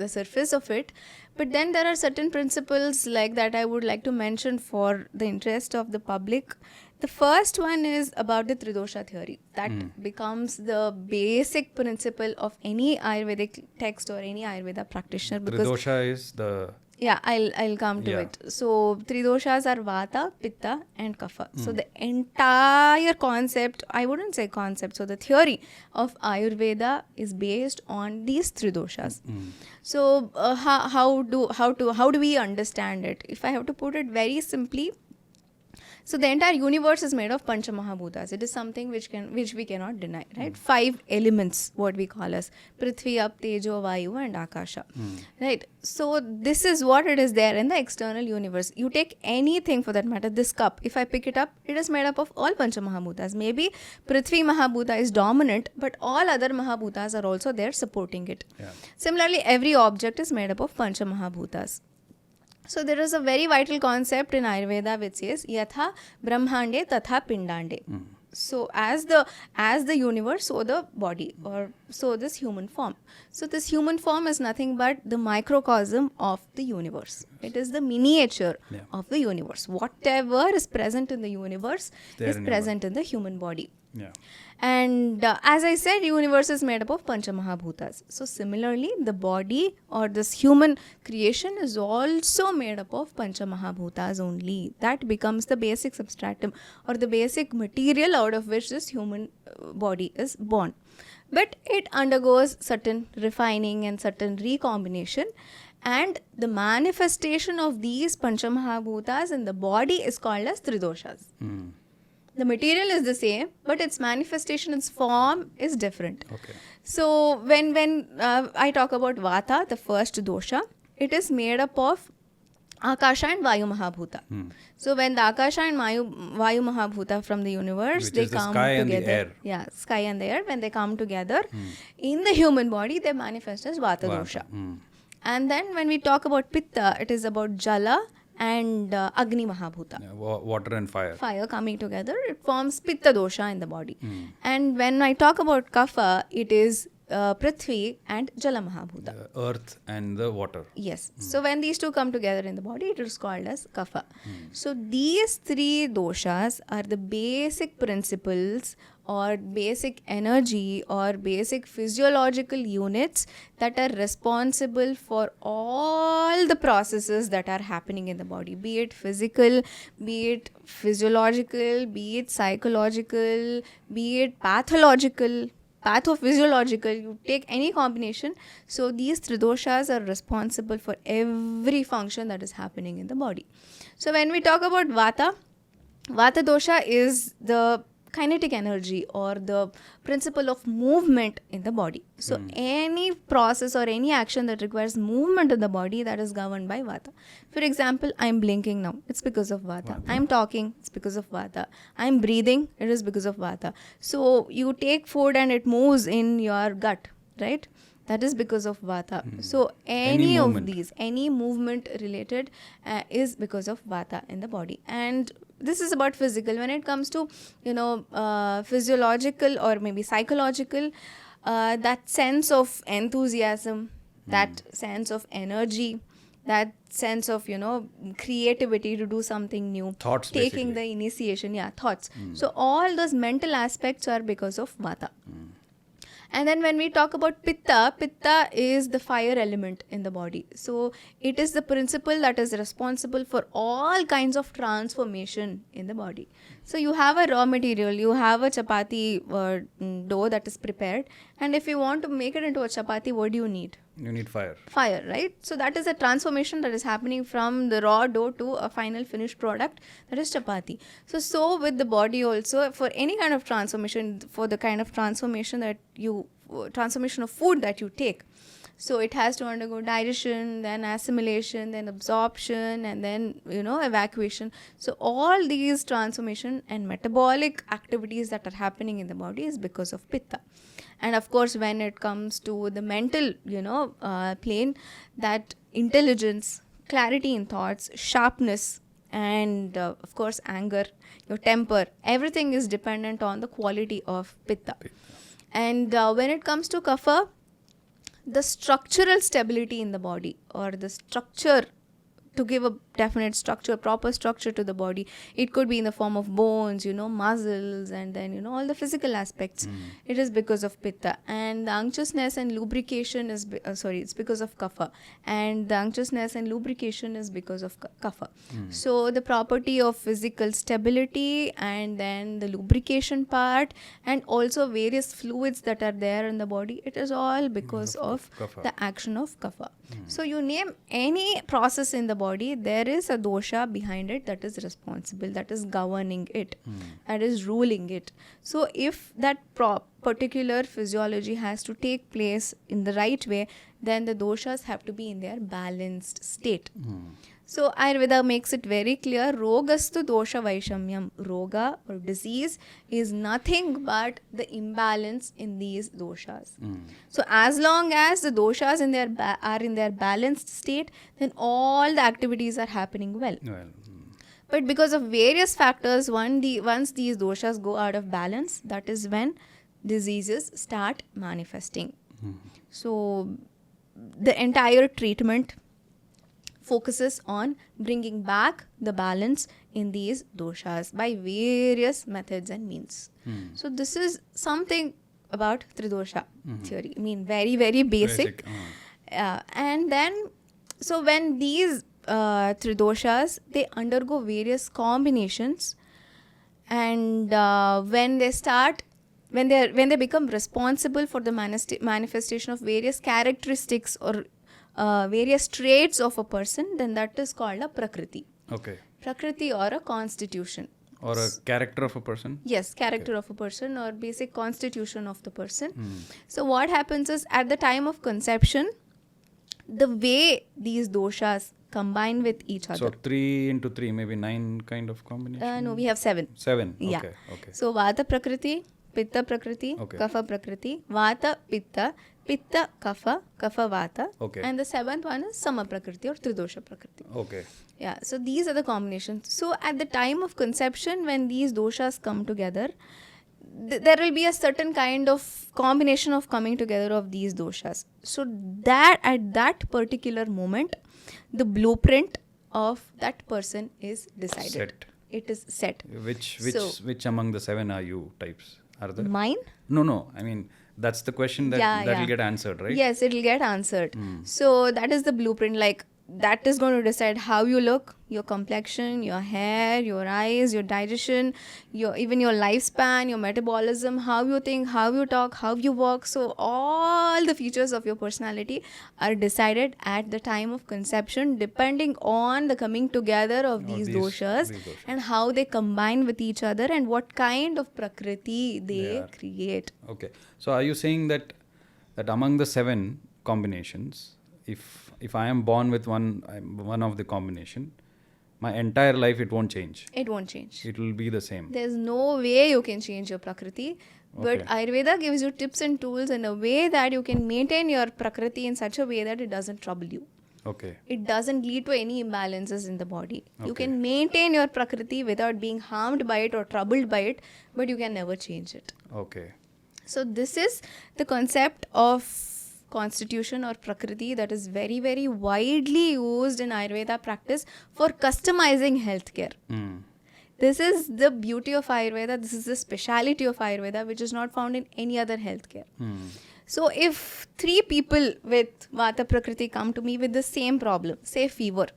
Speaker 2: surface of it. But then there are certain principles like that I would like to mention for the interest of the public. The first one is about the Tridosha theory. That becomes the basic principle of any Ayurvedic text or any Ayurveda practitioner.
Speaker 1: Tridosha is the...
Speaker 2: Yeah, I'll come to it. So, Tridoshas are Vata, Pitta and Kapha. So, the entire concept, I wouldn't say concept, so the theory of Ayurveda is based on these Tridoshas. So, how do we understand it? If I have to put it very simply, so the entire universe is made of Pancha Mahabhutas. It is something which we cannot deny, right? 5 elements, what we call as Prithvi, Ap, Tejo, Vayu and Akasha, right? So this is what it is there in the external universe. You take anything for that matter, this cup, if I pick it up, it is made up of all Pancha Mahabhutas. Maybe Prithvi Mahabhuta is dominant, but all other Mahabhutas are also there supporting it. Similarly, every object is made up of Pancha Mahabhutas. So there is a very vital concept in Ayurveda which says Yatha Brahmande Tatha Pindande. So as the universe, so the body, or so this human form. So this human form is nothing but the microcosm of the universe. It is the miniature of the universe. Whatever is present in the universe is present in the human body. And as I said, universe is made up of Pancha Mahabhutas. So similarly, the body or this human creation is also made up of Pancha Mahabhutas only. That becomes the basic substratum or the basic material out of which this human body is born. But it undergoes certain refining and certain recombination. And the manifestation of these Pancha Mahabhutas in the body is called as Tridoshas. The material is the same, but its manifestation, its form is different. So when I talk about Vata, the first dosha, it is made up of Akasha and Vayu Mahabhuta. So when the Akasha and Vayu Mahabhuta from the universe, they come
Speaker 1: sky
Speaker 2: together.
Speaker 1: And the air.
Speaker 2: Yeah, sky and the air. When they come together, in the human body, they manifest as Vata dosha. And then when we talk about Pitta, it is about Jala and Agni Mahabhuta.
Speaker 1: Water and fire.
Speaker 2: Fire coming together, it forms Pitta dosha in the body. And when I talk about Kapha, it is Prithvi and Jala Mahabhuta.
Speaker 1: The earth and the water.
Speaker 2: Yes. So when these two come together in the body, it is called as kapha. So these three doshas are the basic principles or basic energy or basic physiological units that are responsible for all the processes that are happening in the body, be it physical, be it physiological, be it psychological, be it pathological, pathophysiological, you take any combination. So these three doshas are responsible for every function that is happening in the body. So when we talk about Vata, Vata dosha is the kinetic energy or the principle of movement in the body. So any process or any action that requires movement in the body, that is governed by Vata. For example, I'm blinking now, it's because of Vata. I'm talking, it's because of Vata. I'm breathing, it is because of Vata. So you take food and it moves in your gut, right? That is because of Vata. So any of these, any movement related is because of Vata in the body. And this is about physical. When it comes to, physiological or maybe psychological, that sense of enthusiasm, that sense of energy, that sense of, creativity to do something new.
Speaker 1: Thoughts,
Speaker 2: taking
Speaker 1: basically.
Speaker 2: the initiation, thoughts. So all those mental aspects are because of Vata. And then when we talk about Pitta, Pitta is the fire element in the body. So it is the principle that is responsible for all kinds of transformation in the body. So you have a raw material, you have a chapati dough that is prepared. And if you want to make it into a chapati, what do you need?
Speaker 1: You need fire.
Speaker 2: Fire, right? So that is a transformation that is happening from the raw dough to a final finished product, that is chapati. So with the body also, for any kind of transformation, for the kind of transformation that you, transformation of food that you take. So it has to undergo digestion, then assimilation, then absorption, and then, evacuation. So all these transformation and metabolic activities that are happening in the body is because of Pitta. And of course, when it comes to the mental, plane, that intelligence, clarity in thoughts, sharpness, and of course, anger, your temper, everything is dependent on the quality of Pitta. And when it comes to Kapha, the structural stability in the body, or the structure, to give a definite structure, proper structure to the body, it could be in the form of bones, muscles, and then, all the physical aspects. It is because of Pitta. And the unctuousness and lubrication is, it's because of Kapha. And the unctuousness and lubrication is because of Kapha. So the property of physical stability, and then the lubrication part, and also various fluids that are there in the body, it is all because of
Speaker 1: Kapha.
Speaker 2: the action of Kapha. So you name any process in the body, there is a dosha behind it that is responsible, that is governing it, that is ruling it. So if that particular physiology has to take place in the right way, then the doshas have to be in their balanced state. So Ayurveda makes it very clear, rogastu dosha vaishamyam. Roga or disease is nothing but the imbalance in these doshas. So as long as the doshas are in their balanced state, then all the activities are happening well. But because of various factors, once these doshas go out of balance, that is when diseases start manifesting. So the entire treatment focuses on bringing back the balance in these doshas by various methods and means. So this is something about Tridosha theory. I mean, very, very basic. And then, so when these Tridoshas, they undergo various combinations, and when they become responsible for the manifestation of various characteristics or various traits of a person, then that is called a Prakriti.
Speaker 1: Okay.
Speaker 2: Prakriti or a constitution.
Speaker 1: Or a character of a person?
Speaker 2: Yes, character of a person or basic constitution of the person. So what happens is, at the time of conception, the way these doshas combine with each other.
Speaker 1: So 3 into 3, maybe 9 kind of combination?
Speaker 2: No, we have 7.
Speaker 1: 7?
Speaker 2: Yeah.
Speaker 1: Okay.
Speaker 2: So Vata Prakriti, Pitta Prakriti, Kapha Prakriti, Vata Pitta, Pitta Kapha, Kapha Vata.
Speaker 1: Okay.
Speaker 2: And the 7th one is Sama Prakriti or Tridosha Prakriti.
Speaker 1: Okay.
Speaker 2: Yeah, so these are the combinations. So at the time of conception, when these doshas come together, there will be a certain kind of combination of coming together of these doshas. So that at that particular moment, the blueprint of that person is decided.
Speaker 1: Set.
Speaker 2: It is set.
Speaker 1: Which among the 7 are you types? Are there?
Speaker 2: Mine?
Speaker 1: No. I mean, that's the question that will get answered, right?
Speaker 2: Yes, it will get answered. So that is the blueprint. Like, that is going to decide how you look, your complexion, your hair, your eyes, your digestion, even your lifespan, your metabolism, how you think, how you talk, how you walk. So all the features of your personality are decided at the time of conception, depending on the coming together of these doshas and how they combine with each other and what kind of prakriti they create.
Speaker 1: Okay. So are you saying that among the 7 combinations, if I am born with one of the combination, my entire life it won't change?
Speaker 2: It won't change.
Speaker 1: It will be the same.
Speaker 2: There's no way you can change your prakriti. But Ayurveda gives you tips and tools in a way that you can maintain your prakriti in such a way that it doesn't trouble you.
Speaker 1: Okay.
Speaker 2: It doesn't lead to any imbalances in the body. Okay. You can maintain your prakriti without being harmed by it or troubled by it, but you can never change it.
Speaker 1: Okay.
Speaker 2: So this is the concept of constitution or prakriti that is very, very widely used in Ayurveda practice for customizing healthcare. This is the beauty of Ayurveda. This is the speciality of Ayurveda, which is not found in any other healthcare. So if 3 people with Vata Prakriti come to me with the same problem, say fever,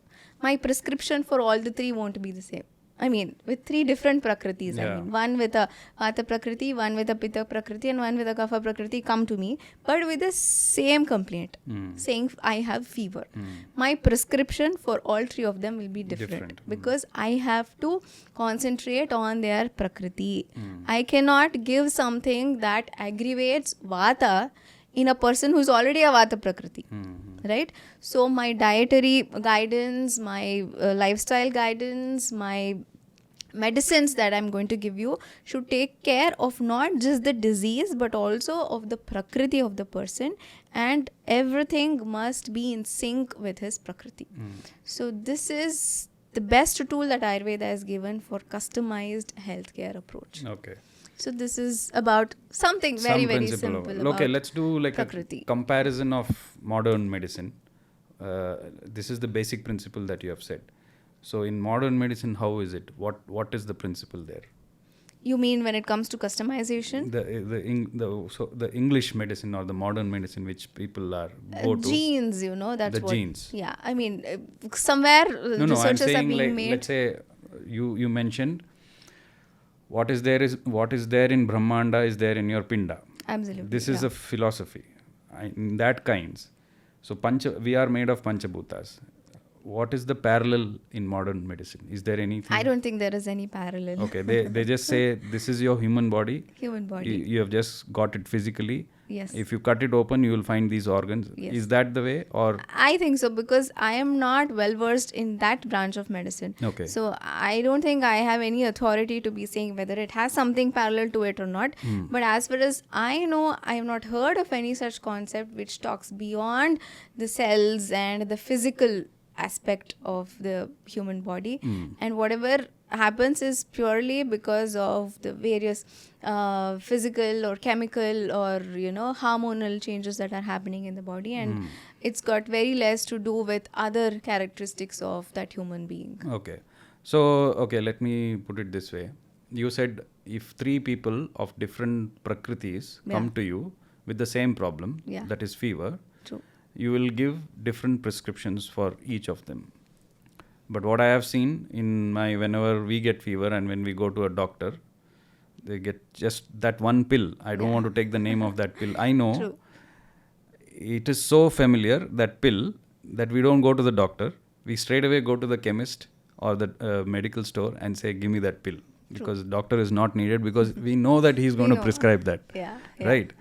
Speaker 2: my prescription for all the 3 won't be the same. I mean, with 3 different prakritis.
Speaker 1: Yeah.
Speaker 2: I mean, one with a Vata Prakriti, one with a Pitta Prakriti, and one with a Kapha Prakriti come to me, but with the same complaint, saying I have fever. My prescription for all 3 of them will be different. Because I have to concentrate on their Prakriti. I cannot give something that aggravates Vata in a person who's already a Vata Prakriti. Right? So my dietary guidance, my lifestyle guidance, my medicines that I'm going to give you should take care of not just the disease but also of the prakriti of the person, and everything must be in sync with his prakriti. So this is the best tool that Ayurveda has given for customized healthcare approach.
Speaker 1: Okay.
Speaker 2: So this is about something very, very simple.
Speaker 1: Okay, let's do like
Speaker 2: prakriti.
Speaker 1: A comparison of modern medicine. This is the basic principle that you have said. So in modern medicine, how is it? What is the principle there?
Speaker 2: You mean when it comes to customization?
Speaker 1: The English medicine or the modern medicine which people are go to.
Speaker 2: Genes, that's
Speaker 1: the
Speaker 2: what.
Speaker 1: Genes.
Speaker 2: Yeah, I mean, somewhere researches are being made.
Speaker 1: Let's say you mentioned what is there in Brahmanda is there in your Pinda.
Speaker 2: Absolutely.
Speaker 1: This is a philosophy. In that kinds. So we are made of Panchabhutas. What is the parallel in modern medicine? Is there anything?
Speaker 2: I don't think there is any parallel.
Speaker 1: Okay, they just say this is your human body.
Speaker 2: Human body.
Speaker 1: You have just got it physically.
Speaker 2: Yes.
Speaker 1: If you cut it open, you will find these organs.
Speaker 2: Yes.
Speaker 1: Is that the way, or?
Speaker 2: I think so, because I am not well versed in that branch of medicine.
Speaker 1: Okay.
Speaker 2: So I don't think I have any authority to be saying whether it has something parallel to it or not. But as far as I know, I have not heard of any such concept which talks beyond the cells and the physical aspect of the human body. And whatever happens is purely because of the various physical or chemical or hormonal changes that are happening in the body, and it's got very less to do with other characteristics of that human being.
Speaker 1: Okay. So let me put it this way. You said if 3 people of different prakritis come to you with the same problem, that is fever,
Speaker 2: True.
Speaker 1: You will give different prescriptions for each of them. But what I have seen whenever we get fever and when we go to a doctor, they get just that one pill. I don't want to take the name of that pill. I know.
Speaker 2: True.
Speaker 1: It is so familiar, that pill, that we don't go to the doctor. We straight away go to the chemist or the medical store and say, give me that pill. Because doctor is not needed, because we know that he's going to prescribe that.
Speaker 2: Yeah.
Speaker 1: Right?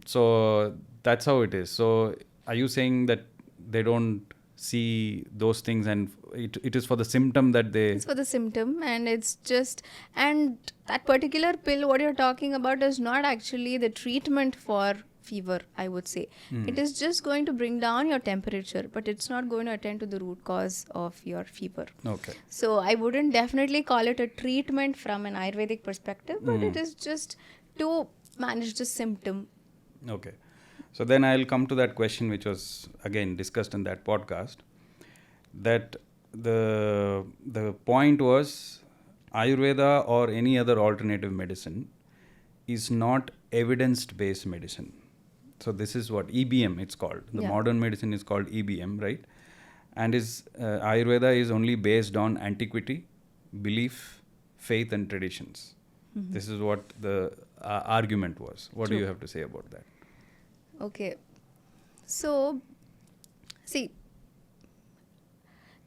Speaker 1: So that's how it is. So are you saying that they don't see those things, and it is for the symptom that they...
Speaker 2: It's for the symptom, and it's just... And that particular pill, what you're talking about, is not actually the treatment for fever, I would say. It is just going to bring down your temperature, but it's not going to attend to the root cause of your fever.
Speaker 1: Okay.
Speaker 2: So I wouldn't definitely call it a treatment from an Ayurvedic perspective, but it is just to manage the symptom.
Speaker 1: Okay. So then I'll come to that question which was again discussed in that podcast, that the point was Ayurveda or any other alternative medicine is not evidence-based medicine. So this is what EBM it's called. The modern medicine is called EBM, right? And Ayurveda is only based on antiquity, belief, faith and traditions. This is what the argument was. What do you have to say about that?
Speaker 2: Okay. So, see,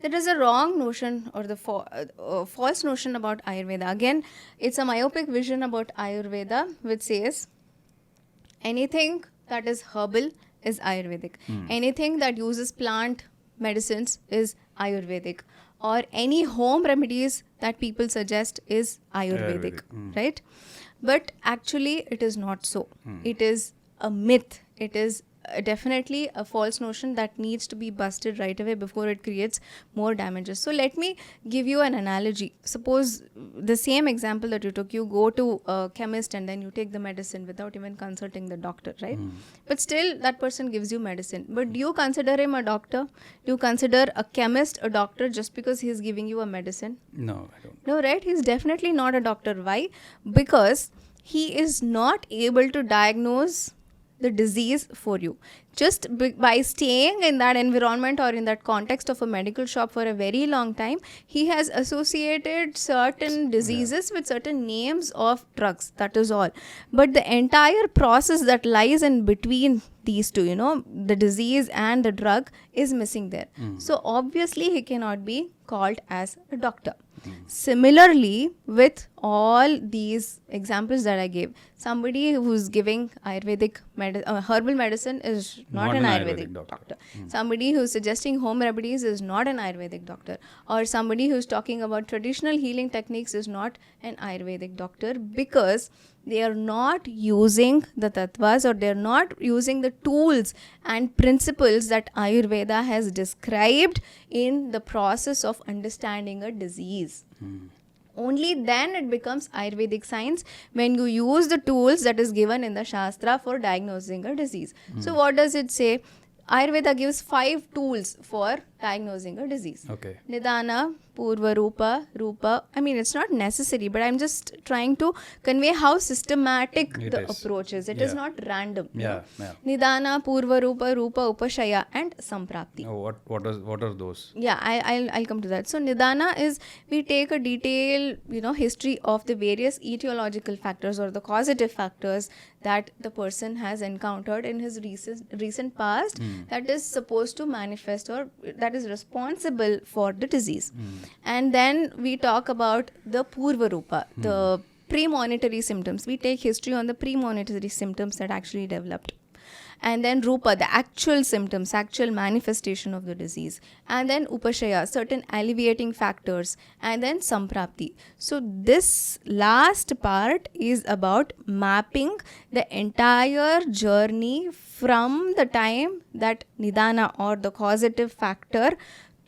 Speaker 2: there is a wrong notion or the false notion about Ayurveda. Again, it's a myopic vision about Ayurveda which says anything that is herbal is Ayurvedic. Anything that uses plant medicines is Ayurvedic. Or any home remedies that people suggest is Ayurvedic. Right? But actually, it is not so. It is a myth. It is definitely a false notion that needs to be busted right away before it creates more damages. So let me give you an analogy. Suppose the same example that you took, you go to a chemist and then you take the medicine without even consulting the doctor, right? But still that person gives you medicine. But do you consider him a doctor? Do you consider a chemist a doctor just because he is giving you a medicine?
Speaker 1: No, I don't.
Speaker 2: No, right? He's definitely not a doctor. Why? Because he is not able to diagnose the disease for you. Just by staying in that environment or in that context of a medical shop for a very long time, he has associated certain diseases with certain names of drugs. That is all. But the entire process that lies in between these two, the disease and the drug is missing there. So obviously he cannot be called as a doctor. Similarly, with all these examples that I gave, somebody who's giving Ayurvedic herbal medicine is not an Ayurvedic doctor. Somebody who's suggesting home remedies is not an Ayurvedic doctor. Or somebody who's talking about traditional healing techniques is not an Ayurvedic doctor, because they are not using the tattvas, or they're not using the tools and principles that Ayurveda has described in the process of understanding a disease. Only then it becomes Ayurvedic science, when you use the tools that is given in the Shastra for diagnosing a disease. So what does it say? Ayurveda gives 5 tools for diagnosing a disease.
Speaker 1: Okay.
Speaker 2: Nidana, Purva, Rupa. I mean, it's not necessary, but I'm just trying to convey how systematic the approach is. It is not random. Nidana, Purva, Rupa, Upashaya, and Samprapti.
Speaker 1: Oh, what are those?
Speaker 2: Yeah, I'll come to that. So Nidana is, we take a detailed, history of the various etiological factors or the causative factors that the person has encountered in his recent past that is supposed to manifest, or that is responsible for the disease. And then we talk about the Purva Rupa, the premonitory symptoms. We take history on the premonitory symptoms that actually developed. And then Rupa, the actual symptoms, actual manifestation of the disease. And then Upashaya, certain alleviating factors. And then Samprapti. So this last part is about mapping the entire journey from the time that Nidana, or the causative factor,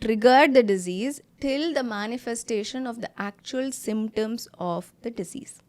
Speaker 2: triggered the disease till the manifestation of the actual symptoms of the disease.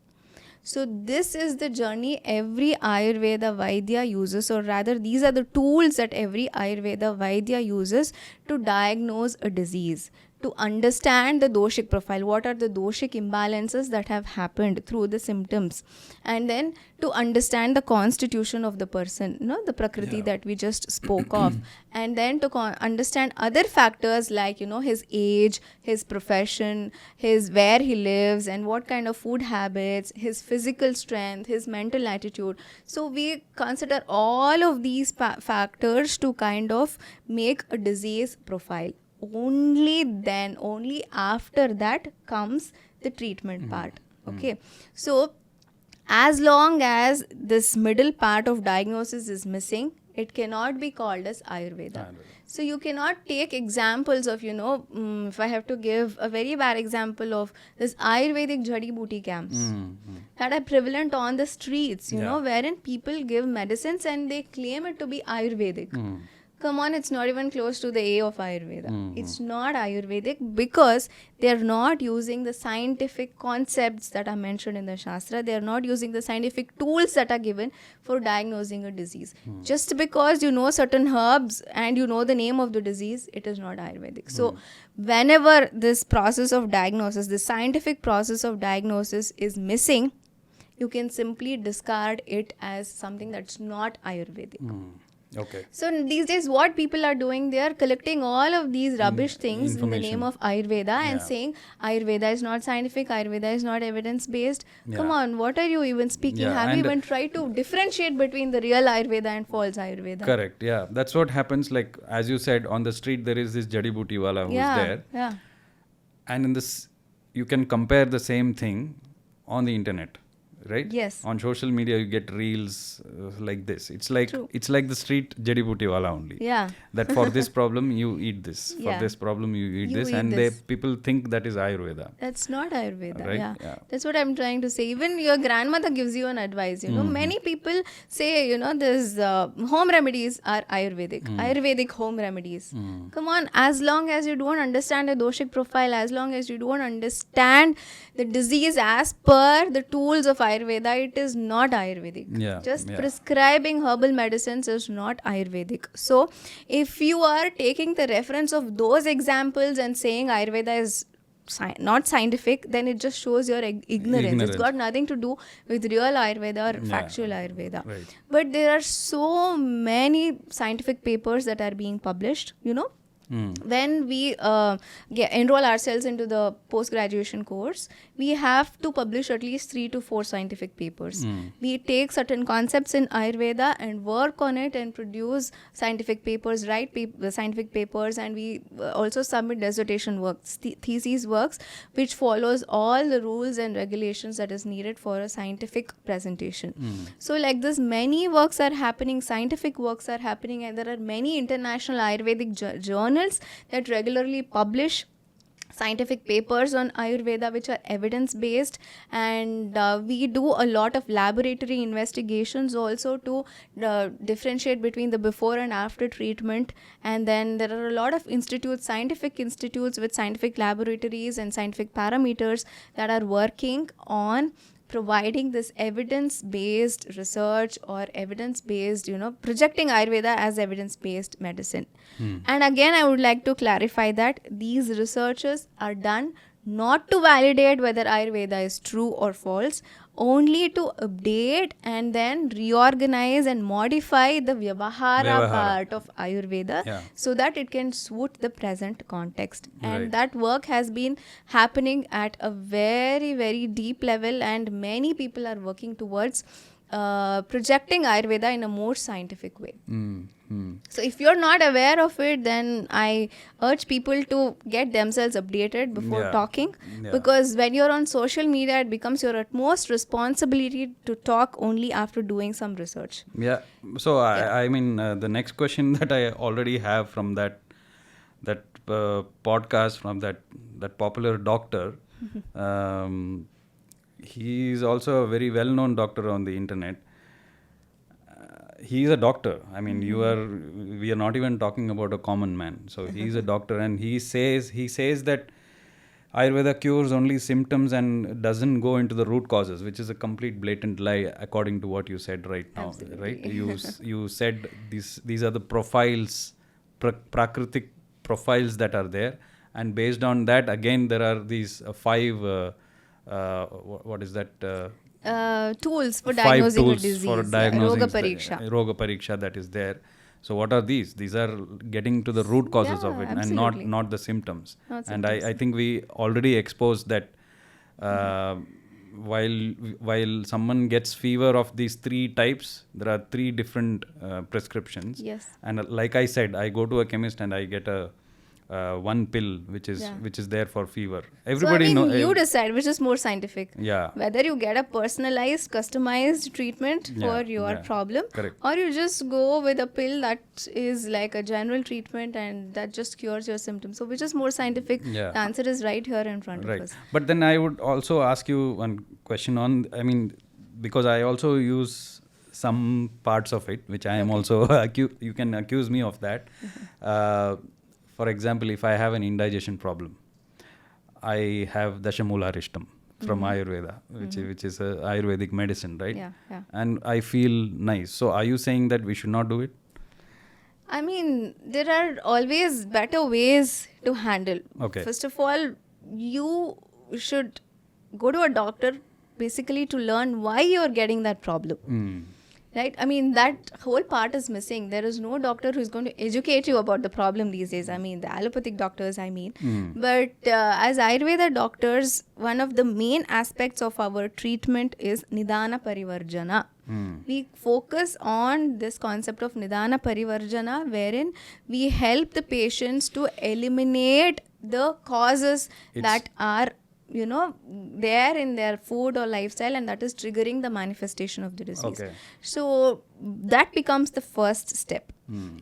Speaker 2: So this is the journey every Ayurveda Vaidya uses, or rather these are the tools that every Ayurveda Vaidya uses to diagnose a disease, to understand the doshic profile, what are the doshic imbalances that have happened through the symptoms, and then to understand the constitution of the person, the prakriti that we just spoke of, and then to understand other factors like, his age, his profession, where he lives, and what kind of food habits, his physical strength, his mental attitude. So we consider all of these factors to kind of make a disease profile. Only after that comes the treatment part. Okay. So as long as this middle part of diagnosis is missing, It cannot be called as Ayurveda. So you cannot take examples of, if I have to give a very bad example of this Ayurvedic Jadi Booty camps that are prevalent on the streets, wherein people give medicines and they claim it to be Ayurvedic. Come on, it's not even close to the A of Ayurveda. It's not Ayurvedic because they're not using the scientific concepts that are mentioned in the Shastra. They're not using the scientific tools that are given for diagnosing a disease. Just because you know certain herbs and you know the name of the disease, it is not Ayurvedic. So whenever this process of diagnosis, the scientific process of diagnosis is missing, you can simply discard it as something that's not Ayurvedic.
Speaker 1: Okay.
Speaker 2: So these days what people are doing, they are collecting all of these rubbish things in the name of Ayurveda and saying Ayurveda is not scientific, Ayurveda is not evidence based. Come on, what are you even speaking? Have you even tried to differentiate between the real Ayurveda and false Ayurveda?
Speaker 1: Correct, yeah. That's what happens, like as you said, on the street there is this Jadi Booty wala who's there.
Speaker 2: Yeah.
Speaker 1: And in this, you can compare the same thing on the internet. Right?
Speaker 2: Yes.
Speaker 1: On social media, you get reels like this. It's like the street Jadi Booty wala only.
Speaker 2: Yeah.
Speaker 1: That for this problem you eat this. For this problem you eat this, and people think that is Ayurveda.
Speaker 2: That's not Ayurveda.
Speaker 1: Right?
Speaker 2: Yeah. That's what I'm trying to say. Even your grandmother gives you an advice. Many people say this home remedies are Ayurvedic. Ayurvedic home remedies. Come on, as long as you don't understand the doshic profile, as long as you don't understand the disease as per the tools of Ayurveda, it is not Ayurvedic. Just prescribing herbal medicines is not Ayurvedic. So, if you are taking the reference of those examples and saying Ayurveda is not scientific, then it just shows your ignorance. It's got nothing to do with real Ayurveda or factual Ayurveda.
Speaker 1: Right.
Speaker 2: But there are so many scientific papers that are being published, When we enroll ourselves into the post-graduation course, we have to publish at least 3 to 4 scientific papers. We take certain concepts in Ayurveda and work on it and produce scientific papers, write scientific papers, and we also submit dissertation works, thesis works, which follows all the rules and regulations that is needed for a scientific presentation. So like this, many works are happening, scientific works are happening, and there are many international Ayurvedic journals that regularly publish scientific papers on Ayurveda which are evidence-based, and we do a lot of laboratory investigations also to differentiate between the before and after treatment. And then there are a lot of institutes, scientific institutes with scientific laboratories and scientific parameters that are working on providing this evidence-based research or evidence-based, projecting Ayurveda as evidence-based medicine. And again, I would like to clarify that these researches are done not to validate whether Ayurveda is true or false, only to update and then reorganize and modify the Vyavahara part of Ayurveda so that it can suit the present context. And that work has been happening at a very, very deep level, and many people are working towards projecting Ayurveda in a more scientific way. So if you're not aware of it, then I urge people to get themselves updated before talking, because when you're on social media, it becomes your utmost responsibility to talk only after doing some research.
Speaker 1: So I mean, the next question that I already have from that podcast from that popular doctor, he is also a very well-known doctor on the internet. He is a doctor. I mean, we are not even talking about a common man. So he is a doctor, and he says that Ayurveda cures only symptoms and doesn't go into the root causes, which is a complete blatant lie according to what you said right now.
Speaker 2: Absolutely.
Speaker 1: Right? You said these are the profiles, prakritic profiles that are there, and based on that, again, there are these 5 what is that?
Speaker 2: Tools for diagnosing a disease.
Speaker 1: For diagnosing
Speaker 2: Roga
Speaker 1: pariksha that is there. So what are these? These are getting to the root causes of it,
Speaker 2: absolutely.
Speaker 1: and not the symptoms. And I think we already exposed that while someone gets fever of these 3 types, there are 3 different prescriptions.
Speaker 2: Yes.
Speaker 1: And like I said, I go to a chemist and I get a one pill which is there for fever.
Speaker 2: So I
Speaker 1: Everybody
Speaker 2: mean,
Speaker 1: know.
Speaker 2: you decide which is more scientific.
Speaker 1: Yeah.
Speaker 2: Whether you get a personalized, customized treatment for your problem,
Speaker 1: Correct.
Speaker 2: or you just go with a pill that is like a general treatment and that just cures your symptoms. So which is more scientific?
Speaker 1: Yeah.
Speaker 2: The answer is right here in front of
Speaker 1: Right.
Speaker 2: us.
Speaker 1: But then I would also ask you one question on, I mean, because I also use some parts of it, which I am also, you can accuse me of that. For example, if I have an indigestion problem, I have Dashamoolarishtam from Ayurveda, which is a Ayurvedic medicine, right?
Speaker 2: Yeah, yeah.
Speaker 1: And I feel nice. So are you saying that we should not do it?
Speaker 2: I mean, there are always better ways to handle.
Speaker 1: Okay.
Speaker 2: First of all, you should go to a doctor basically to learn why you're getting that problem. Right? I mean, that whole part is missing. There is no doctor who's going to educate you about the problem these days. I mean, the allopathic doctors, I mean. But as Ayurveda doctors, one of the main aspects of our treatment is Nidana Parivarjana. We focus on this concept of Nidana Parivarjana, wherein we help the patients to eliminate the causes that are there in their food or lifestyle, and that is triggering the manifestation of the disease.
Speaker 1: Okay.
Speaker 2: So that becomes the first step.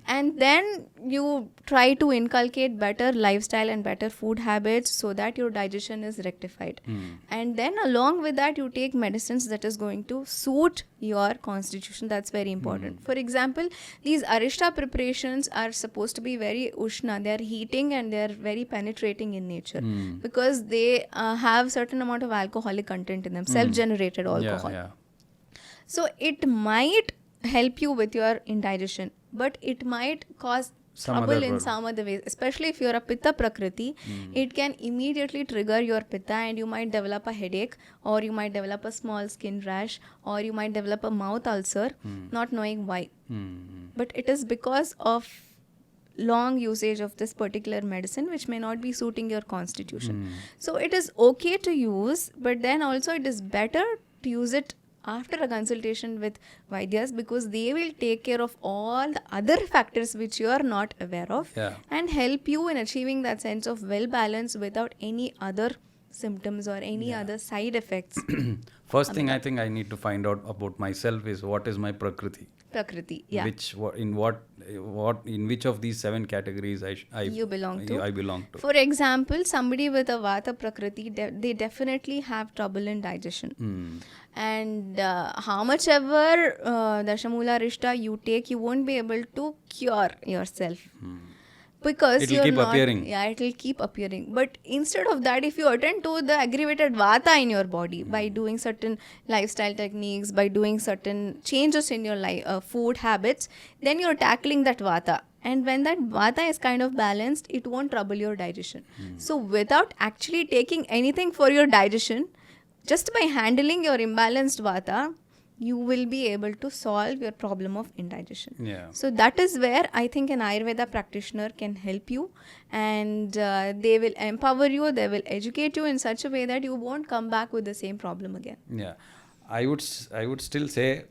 Speaker 2: And then you try to inculcate better lifestyle and better food habits so that your digestion is rectified. And then along with that, you take medicines that is going to suit your constitution. That's very important. For example, these arishta preparations are supposed to be very ushna. They are heating and they are very penetrating in nature because they have certain amount of alcoholic content in them, self-generated alcohol.
Speaker 1: Yeah.
Speaker 2: So it might help you with your indigestion, but it might cause trouble in some other ways, especially if you're a pitta prakriti. It can immediately trigger your pitta and you might develop a headache, or you might develop a small skin rash, or you might develop a mouth ulcer, not knowing why. But it is because of long usage of this particular medicine which may not be suiting your constitution. So it is okay to use, but then also it is better to use it after a consultation with Vaidyas, because they will take care of all the other factors which you are not aware of and help you in achieving that sense of well-balance without any other symptoms or any other side effects.
Speaker 1: First thing I think I need to find out about myself is what is my prakriti.
Speaker 2: Prakriti, yeah.
Speaker 1: In which of these 7 categories
Speaker 2: you belong to.
Speaker 1: I belong to.
Speaker 2: For example, somebody with a Vata prakriti, they definitely have trouble in digestion. And how much ever Dashamoolarishta you take, you won't be able to cure yourself. Because
Speaker 1: it'll keep appearing.
Speaker 2: Yeah, it will keep appearing. But instead of that, if you attend to the aggravated Vata in your body by doing certain lifestyle techniques, by doing certain changes in your food habits, then you're tackling that Vata. And when that Vata is kind of balanced, it won't trouble your digestion. So without actually taking anything for your digestion, just by handling your imbalanced Vata, you will be able to solve your problem of indigestion.
Speaker 1: Yeah.
Speaker 2: So that is where I think an Ayurveda practitioner can help you, and they will empower you, they will educate you in such a way that you won't come back with the same problem again.
Speaker 1: Yeah. I would still say,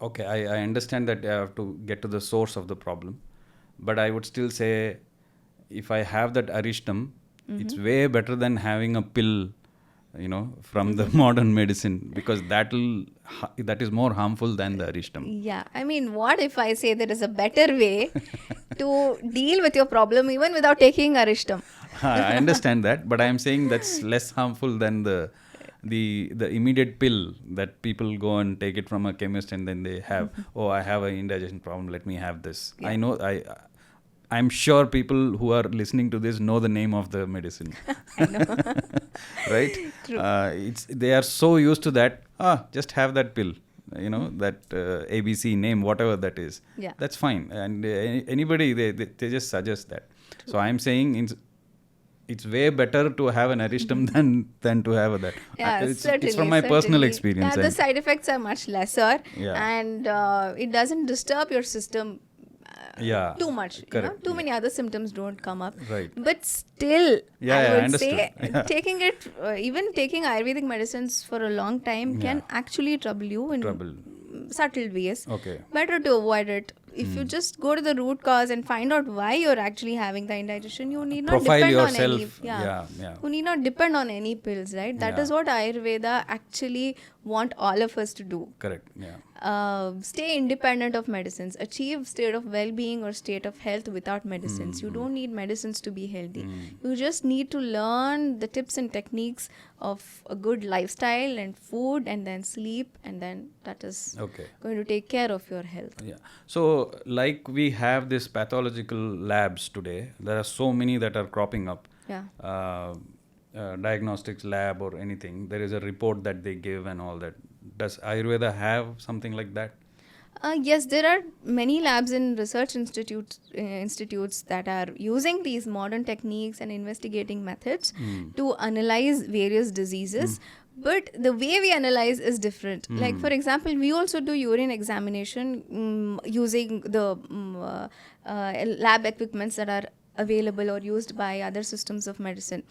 Speaker 1: okay, I understand that I have to get to the source of the problem, but I would still say if I have that arishtam, it's way better than having a pill, from the modern medicine, because that is more harmful than the arishtam.
Speaker 2: Yeah, I mean, what if I say there is a better way to deal with your problem even without taking arishtam?
Speaker 1: I understand that, but I am saying that's less harmful than the immediate pill that people go and take it from a chemist and then they have, I have an indigestion problem, let me have this.
Speaker 2: Yeah.
Speaker 1: I know, I'm sure people who are listening to this know the name of the medicine.
Speaker 2: I know.
Speaker 1: Right?
Speaker 2: True.
Speaker 1: They are so used to that, just have that pill, that ABC name, whatever that is.
Speaker 2: Yeah.
Speaker 1: That's fine. And anybody, they just suggest that. True. So I'm saying it's way better to have an arishtam than to have that.
Speaker 2: Yeah,
Speaker 1: It's from my personal experience.
Speaker 2: Yeah, the side effects are much lesser,
Speaker 1: Yeah.
Speaker 2: and it doesn't disturb your system too much.
Speaker 1: Correct.
Speaker 2: Too many other symptoms don't come up.
Speaker 1: Right.
Speaker 2: But still, I would say
Speaker 1: understood.
Speaker 2: even taking Ayurvedic medicines for a long time can actually trouble you in subtle ways.
Speaker 1: Okay.
Speaker 2: Better to avoid it if you just go to the root cause and find out why you're actually having the indigestion, you need not
Speaker 1: Profile
Speaker 2: depend
Speaker 1: yourself.
Speaker 2: on any.
Speaker 1: Yeah.
Speaker 2: You need not depend on any pills, right? That is what Ayurveda actually want all of us to do.
Speaker 1: Correct. Yeah.
Speaker 2: Stay independent of medicines, achieve state of well-being or state of health without medicines. You don't need medicines to be healthy. You just need to learn the tips and techniques of a good lifestyle and food, and then sleep, and then that is going to take care of your health.
Speaker 1: Yeah. So like we have this pathological labs today, there are so many that are cropping up.
Speaker 2: Yeah.
Speaker 1: Diagnostics lab or anything, there is a report that they give and all that. Does Ayurveda have something like that?
Speaker 2: Yes, there are many labs and research institutes that are using these modern techniques and investigating methods to analyze various diseases. But the way we analyze is different. Like, for example, we also do urine examination using the lab equipments that are available or used by other systems of medicine.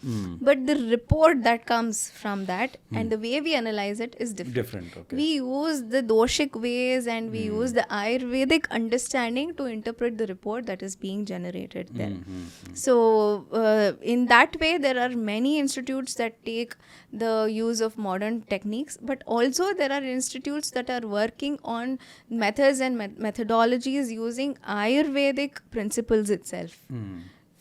Speaker 2: But the report that comes from that and the way we analyze it is different.
Speaker 1: Okay.
Speaker 2: We use the doshic ways and we use the Ayurvedic understanding to interpret the report that is being generated there. So in that way, there are many institutes that take the use of modern techniques, but also there are institutes that are working on methods and methodologies using Ayurvedic principles itself.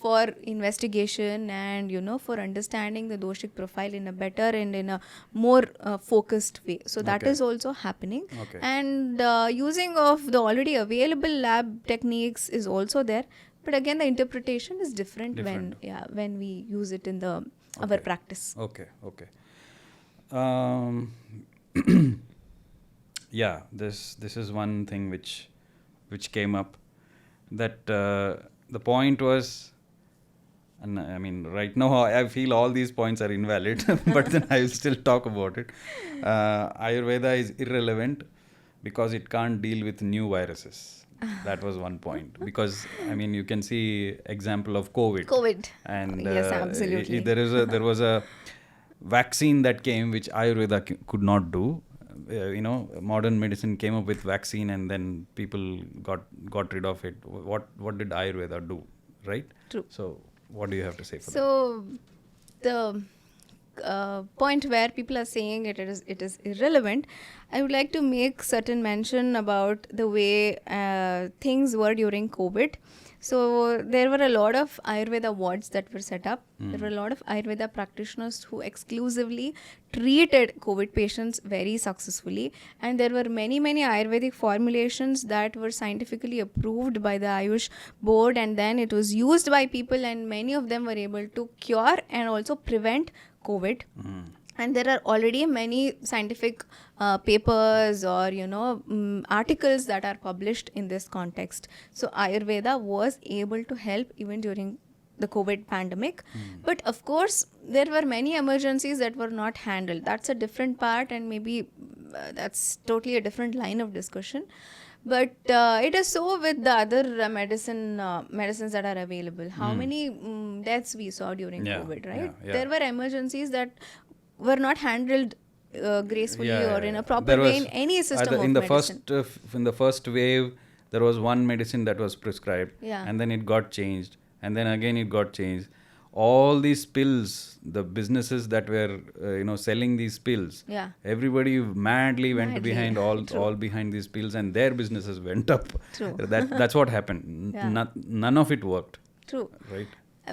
Speaker 2: For investigation and for understanding the doshic profile in a better and in a more focused way. So that is also happening. And using of the already available lab techniques is also there, but again the interpretation is different. When we use it in the our practice.
Speaker 1: Okay. Yeah, this is one thing which came up, that the point was, and I mean, right now I feel all these points are invalid, but then I will still talk about it. Ayurveda is irrelevant because it can't deal with new viruses. That was one point. Because, I mean, you can see example of COVID. And
Speaker 2: yes, absolutely.
Speaker 1: There was a vaccine that came which Ayurveda could not do. Modern medicine came up with vaccine and then people got rid of it. What did Ayurveda do, right?
Speaker 2: True.
Speaker 1: So what do you have to say for that?
Speaker 2: So the point where people are saying it is irrelevant, I would like to make certain mention about the way things were during COVID. So there were a lot of Ayurveda wards that were set up. There were a lot of Ayurveda practitioners who exclusively treated COVID patients very successfully. And there were many Ayurvedic formulations that were scientifically approved by the Ayush board, and then it was used by people, and many of them were able to cure and also prevent COVID. And there are already many scientific papers or articles that are published in this context. So Ayurveda was able to help even during the COVID pandemic. But of course, there were many emergencies that were not handled. That's a different part, and maybe that's totally a different line of discussion. But it is so with the other medicines that are available. How many deaths we saw during COVID, right? There were emergencies that were not handled gracefully or in a proper way in any system of medicine.
Speaker 1: In the first wave, there was one medicine that was prescribed, and then it got changed, and then again it got changed. All these pills, the businesses that were selling these pills, everybody madly went behind all behind these pills, and their businesses went up.
Speaker 2: True.
Speaker 1: That's what happened. None of it worked.
Speaker 2: True.
Speaker 1: Right.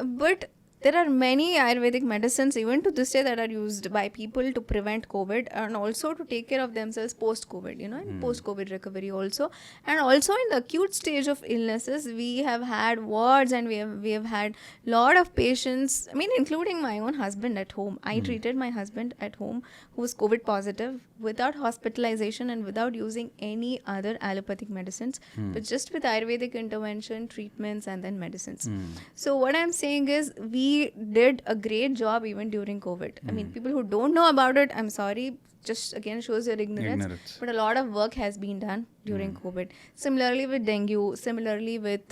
Speaker 2: But there are many Ayurvedic medicines even to this day that are used by people to prevent COVID and also to take care of themselves post-COVID, in post-COVID recovery also. And also in the acute stage of illnesses, we have had wards and we have had lot of patients, including my own husband at home. I treated my husband at home who was COVID positive without hospitalization and without using any other allopathic medicines, but just with Ayurvedic intervention, treatments, and then medicines. So what I'm saying is we did a great job even during COVID. People who don't know about it, I'm sorry, just again shows your ignorance. But a lot of work has been done during COVID. Similarly with dengue, similarly with,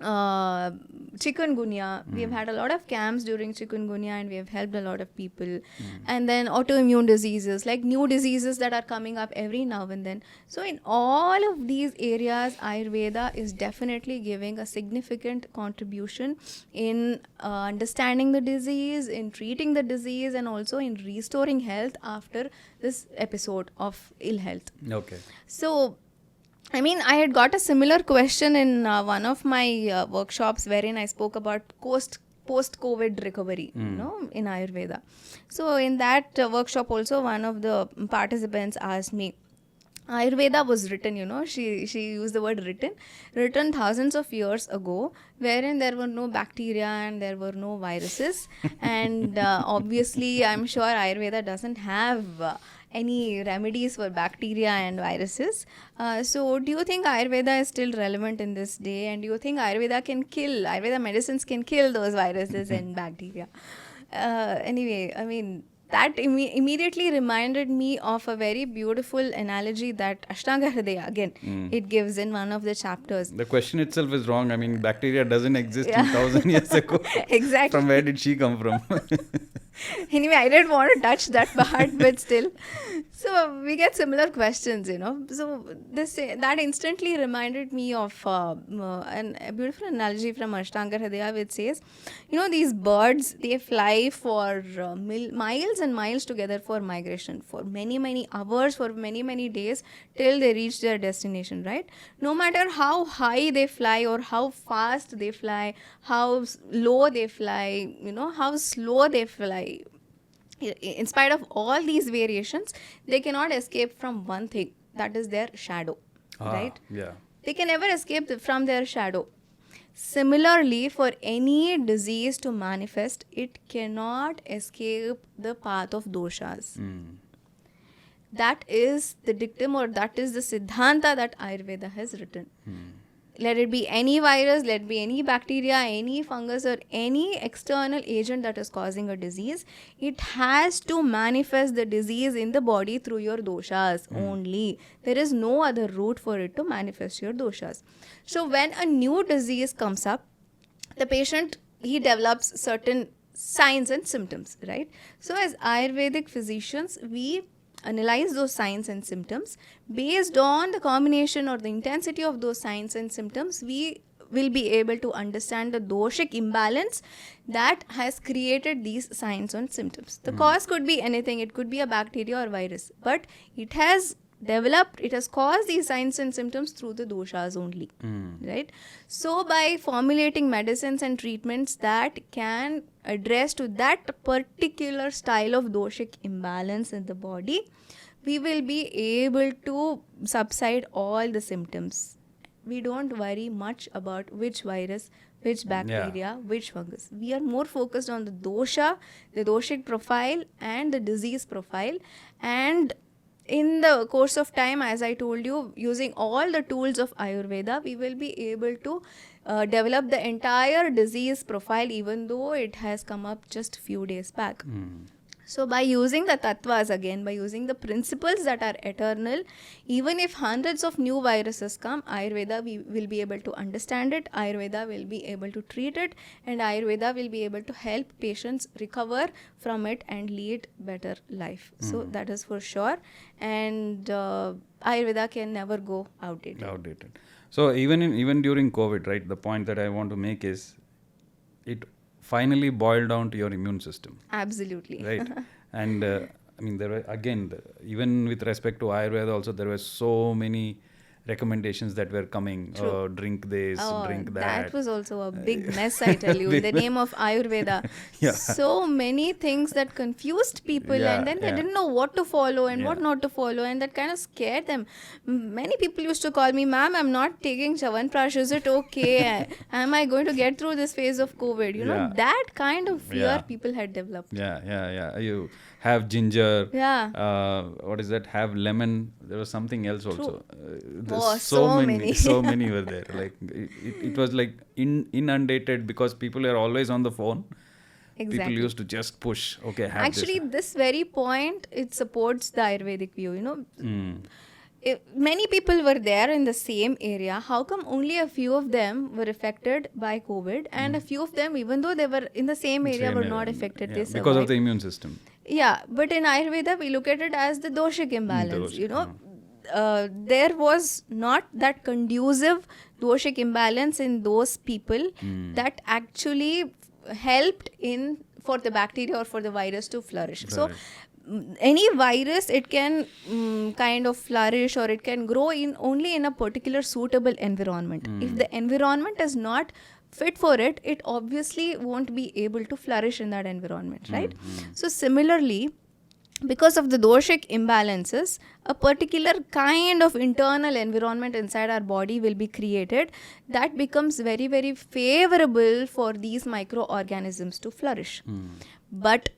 Speaker 2: chikungunya. We have had a lot of camps during chikungunya and we have helped a lot of people. And then autoimmune diseases, like new diseases that are coming up every now and then. So in all of these areas, Ayurveda is definitely giving a significant contribution in understanding the disease, in treating the disease, and also in restoring health after this episode of ill health.
Speaker 1: Okay.
Speaker 2: So I mean, I had got a similar question in one of my workshops wherein I spoke about post-COVID recovery, in Ayurveda. So in that workshop also, one of the participants asked me, Ayurveda was written, she used the word written thousands of years ago, wherein there were no bacteria and there were no viruses. And obviously, I'm sure Ayurveda doesn't have any remedies for bacteria and viruses. So do you think Ayurveda is still relevant in this day? And do you think Ayurveda medicines can kill those viruses and bacteria? Anyway, I mean, that immediately reminded me of a very beautiful analogy that Ashtanga Hridaya, again, it gives in one of the chapters.
Speaker 1: The question itself is wrong. I mean, bacteria doesn't exist 2,000 years ago.
Speaker 2: Exactly.
Speaker 1: From where did she come from?
Speaker 2: Anyway, I didn't want to touch that part, but still. So we get similar questions, So that instantly reminded me of a beautiful analogy from Ashtanga Hridaya, which says, these birds, they fly for miles and miles together for migration, for many, many hours, for many, many days, till they reach their destination, right? No matter how high they fly or how fast they fly, how low they fly, how slow they fly, in spite of all these variations, they cannot escape from one thing, that is their shadow, right?
Speaker 1: Yeah.
Speaker 2: They can never escape from their shadow. Similarly, for any disease to manifest, it cannot escape the path of doshas. That is the dictum, or that is the siddhanta that Ayurveda has written. Let it be any virus, let it be any bacteria, any fungus, or any external agent that is causing a disease, it has to manifest the disease in the body through your doshas only. There is no other route for it to manifest your doshas. So when a new disease comes up, the patient, he develops certain signs and symptoms, right? So as Ayurvedic physicians, we analyze those signs and symptoms. Based on the combination or the intensity of those signs and symptoms, we will be able to understand the doshic imbalance that has created these signs and symptoms. The cause could be anything. It could be a bacteria or virus, but it has caused these signs and symptoms through the doshas only, right? So by formulating medicines and treatments that can address to that particular style of doshic imbalance in the body, we will be able to subside all the symptoms. We don't worry much about which virus, which bacteria, which fungus. We are more focused on the dosha, the doshic profile, and the disease profile. And in the course of time, as I told you, using all the tools of Ayurveda, we will be able to develop the entire disease profile, even though it has come up just few days back. So by using the tattvas again, by using the principles that are eternal, even if hundreds of new viruses come, Ayurveda will be able to understand it, Ayurveda will be able to treat it, and Ayurveda will be able to help patients recover from it and lead better life. So that is for sure. And Ayurveda can never go outdated.
Speaker 1: So even during COVID, right, the point that I want to make is, it finally boiled down to your immune system.
Speaker 2: Absolutely.
Speaker 1: Right. And I mean, there were, again, even with respect to Ayurveda also, there were so many recommendations that were coming. Drink this, drink that.
Speaker 2: That was also a big mess, I tell you, in the name of Ayurveda. So many things that confused people, and then they didn't know what to follow and what not to follow, and that kind of scared them. Many people used to call me, "Ma'am, I'm not taking Chyawanprash. Is it okay? Am I going to get through this phase of COVID?" You know, that kind of fear people had developed.
Speaker 1: You have ginger. What is that? Have lemon. There was something else also. So many were there. Like it was like inundated, because people are always on the phone. Exactly. People used to just push. Okay, have
Speaker 2: actually, this very point, it supports the Ayurvedic view. You know, if many people were there in the same area, how come only a few of them were affected by COVID and a few of them, even though they were in the same area, were not affected?
Speaker 1: Yeah,
Speaker 2: They
Speaker 1: because of
Speaker 2: survived.
Speaker 1: the immune system.
Speaker 2: Yeah, but in Ayurveda, we look at it as the doshik imbalance.
Speaker 1: Doshik,
Speaker 2: You know, there was not that conducive doshik imbalance in those people that actually helped in for the bacteria or for the virus to flourish. So, any virus, it can kind of flourish or it can grow in only in a particular suitable environment. If the environment is not fit for it, it obviously won't be able to flourish in that environment, right? So similarly, because of the doshik imbalances, a particular kind of internal environment inside our body will be created that becomes very, very favorable for these microorganisms to flourish. But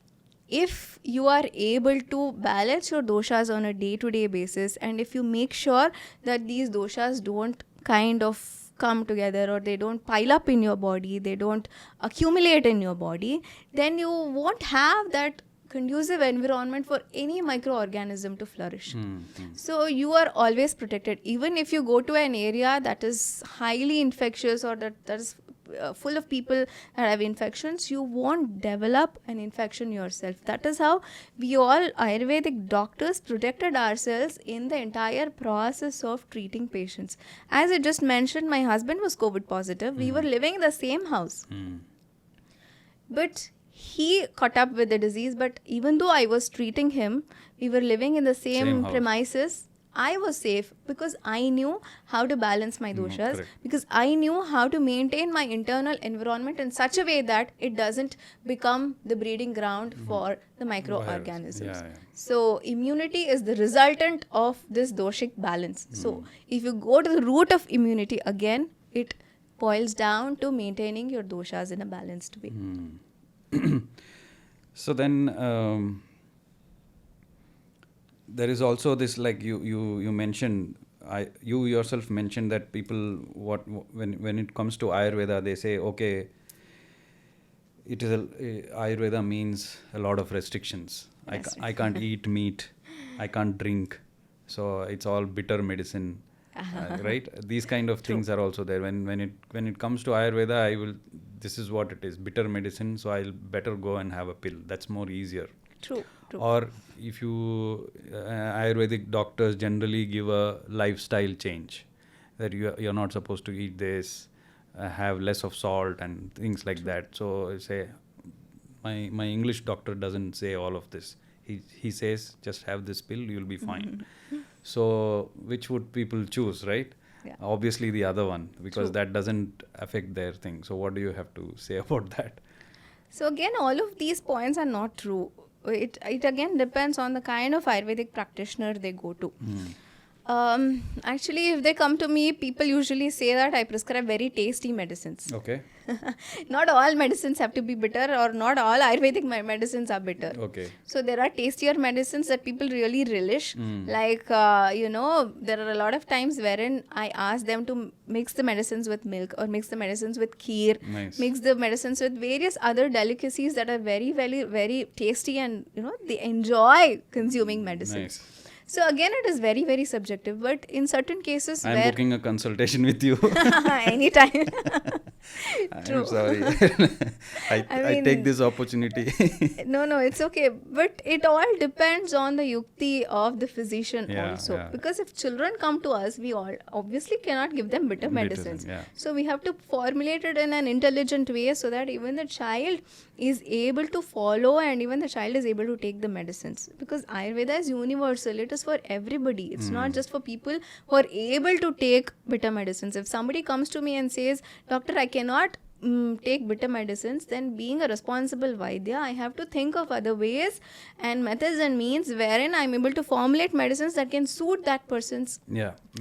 Speaker 2: if you are able to balance your doshas on a day-to-day basis, and if you make sure that these doshas don't kind of come together or they don't pile up in your body, they don't accumulate in your body, then you won't have that conducive environment for any microorganism to flourish. So you are always protected. Even if you go to an area that is highly infectious or that is full of people that have infections, you won't develop an infection yourself. That is how we all Ayurvedic doctors protected ourselves in the entire process of treating patients. As I just mentioned, my husband was COVID positive. We were living in the same house. But he caught up with the disease. But even though I was treating him, we were living in the same
Speaker 1: house.
Speaker 2: premises. I was safe because I knew how to balance my doshas, because I knew how to maintain my internal environment in such a way that it doesn't become the breeding ground for the microorganisms. So immunity is the resultant of this doshic balance. So if you go to the root of immunity again, it boils down to maintaining your doshas in a balanced way.
Speaker 1: So then there is also this, like you mentioned, you yourself mentioned that people when it comes to Ayurveda, they say, okay, it is Ayurveda means a lot of restrictions. I can't eat meat, I can't drink, so it's all bitter medicine, right? These kind of things are also there. When it comes to Ayurveda, this is what it is, bitter medicine, so I'll better go and have a pill. That's more easier.
Speaker 2: True.
Speaker 1: Or if you Ayurvedic doctors generally give a lifestyle change, that you're not supposed to eat this, have less of salt and things like that. So I say my English doctor doesn't say all of this. He says just have this pill, you'll be fine. So which would people choose, right?
Speaker 2: Yeah.
Speaker 1: Obviously the other one, because that doesn't affect their thing. So what do you have to say about that?
Speaker 2: So again, all of these points are not true. It again depends on the kind of Ayurvedic practitioner they go to. Actually, if they come to me, people usually say that I prescribe very tasty medicines.
Speaker 1: Okay.
Speaker 2: Not all medicines have to be bitter, or not all Ayurvedic medicines are bitter.
Speaker 1: Okay.
Speaker 2: So there are tastier medicines that people really relish. Like, there are a lot of times wherein I ask them to mix the medicines with milk, or mix the medicines with kheer, mix the medicines with various other delicacies that are very, very, very tasty, and they enjoy consuming medicines. So again, it is very, very subjective. But in certain cases,
Speaker 1: I'm booking a consultation with you.
Speaker 2: Anytime.
Speaker 1: I'm sorry. I take this opportunity.
Speaker 2: No, it's okay. But it all depends on the yukti of the physician also. Yeah. Because if children come to us, we all obviously cannot give them bitter medicines. Yeah. So we have to formulate it in an intelligent way so that even the child is able to follow and even the child is able to take the medicines. Because Ayurveda is universal. It is for everybody. It's not just for people who are able to take bitter medicines. If somebody comes to me and says, Doctor, I cannot take bitter medicines, then being a responsible Vaidya, I have to think of other ways and methods and means wherein I'm able to formulate medicines that can suit that person's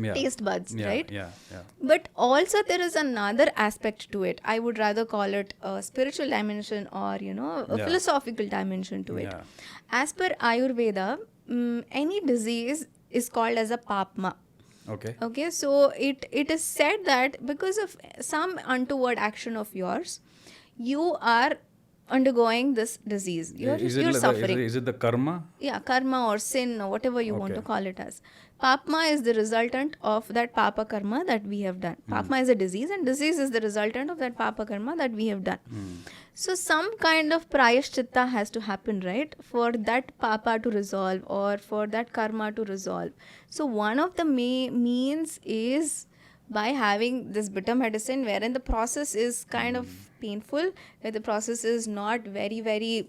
Speaker 2: taste buds, right? But also there is another aspect to it. I would rather call it a spiritual dimension or, a philosophical dimension to it. As per Ayurveda, any disease is called as a papma. Okay, so it is said that because of some untoward action of yours, you are undergoing this disease. You're
Speaker 1: Is
Speaker 2: suffering.
Speaker 1: it the karma?
Speaker 2: Yeah, karma or sin or whatever you want to call it as. Papma is the resultant of that papa karma that we have done. Papma is a disease, and disease is the resultant of that papa karma that we have done. So some kind of prayashchitta has to happen, right, for that papa to resolve or for that karma to resolve. So one of the means is by having this bitter medicine, wherein the process is kind of painful, where the process is not very, very,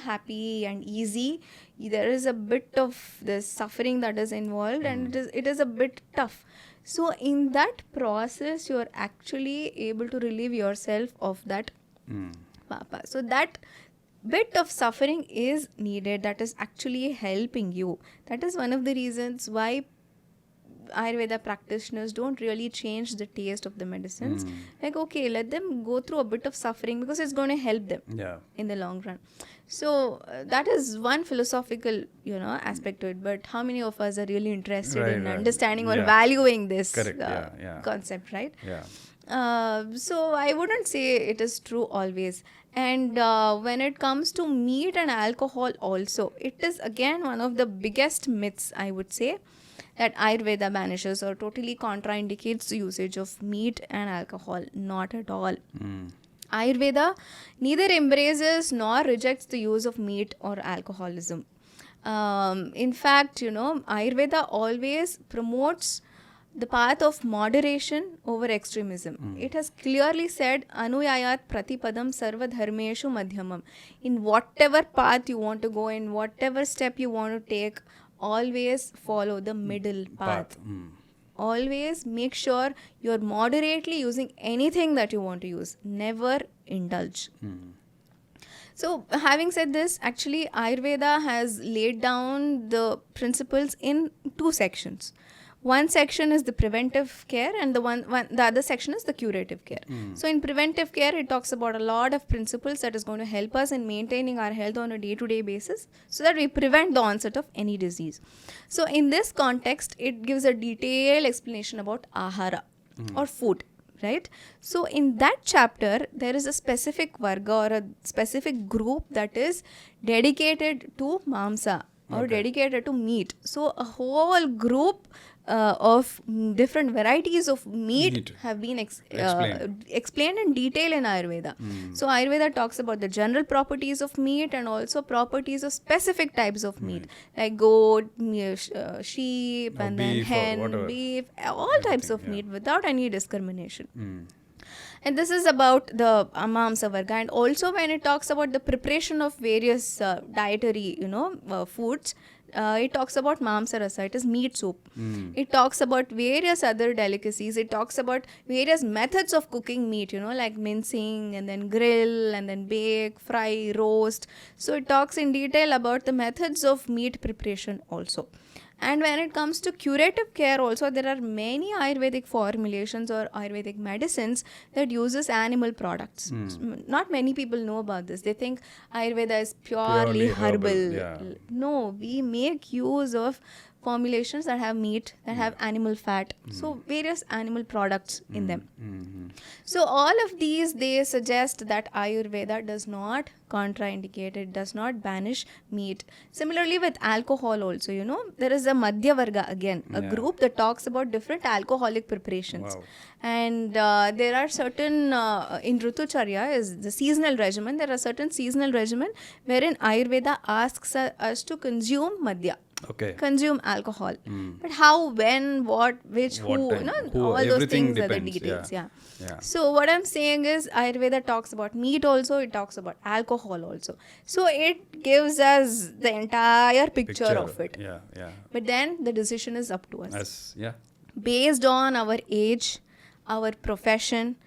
Speaker 2: happy and easy. There is a bit of this suffering that is involved, and it is a bit tough. So in that process, you are actually able to relieve yourself of that papa. So that bit of suffering is needed, that is actually helping you. That is one of the reasons why Ayurveda practitioners don't really change the taste of the medicines. Like, okay, let them go through a bit of suffering because it's going to help them in the long run. So that is one philosophical, aspect to it. But how many of us are really interested in understanding or valuing this concept, right? So I wouldn't say it is true always. And when it comes to meat and alcohol also, it is again one of the biggest myths, I would say, that Ayurveda banishes or totally contraindicates the usage of meat and alcohol. Not at all. Ayurveda neither embraces nor rejects the use of meat or alcoholism. In fact, Ayurveda always promotes the path of moderation over extremism. It has clearly said, Anuyayat pratipadam sarva dharmeshu madhyamam. In whatever path you want to go, in whatever step you want to take, always follow the middle path. Always make sure you're moderately using anything that you want to use. Never indulge. So having said this, actually Ayurveda has laid down the principles in two sections. One section is the preventive care, and the other section is the curative care. So in preventive care, it talks about a lot of principles that is going to help us in maintaining our health on a day-to-day basis so that we prevent the onset of any disease. So in this context, it gives a detailed explanation about ahara or food, right? So in that chapter, there is a specific varga or a specific group that is dedicated to mamsa or dedicated to meat. So a whole group of different varieties of meat have been explained in detail in Ayurveda. So Ayurveda talks about the general properties of meat and also properties of specific types of meat, like goat, sheep, and then hen, beef, all types of meat without any discrimination. And this is about the Mamsa Varga. And also when it talks about the preparation of various dietary, foods, it talks about Mamsa Rasa, it is meat soup. It talks about various other delicacies. It talks about various methods of cooking meat, like mincing and then grill and then bake, fry, roast. So it talks in detail about the methods of meat preparation also. And when it comes to curative care also, there are many Ayurvedic formulations or Ayurvedic medicines that uses animal products. Not many people know about this. They think Ayurveda is purely herbal. No, we make use of formulations that have meat, that have animal fat. So various animal products in them. So all of these, they suggest that Ayurveda does not contraindicate, it does not banish meat. Similarly with alcohol also, there is a Madhya Varga again, a group that talks about different alcoholic preparations. And there are certain, in Ritucharya is the seasonal regimen, there are certain seasonal regimen wherein Ayurveda asks us to consume Madhya. Consume alcohol. But how, when, what, which, who, all those things depends, are the details. So what I'm saying is Ayurveda talks about meat also, it talks about alcohol also. So it gives us the entire picture of it. But then the decision is up to us. Based on our age, our profession,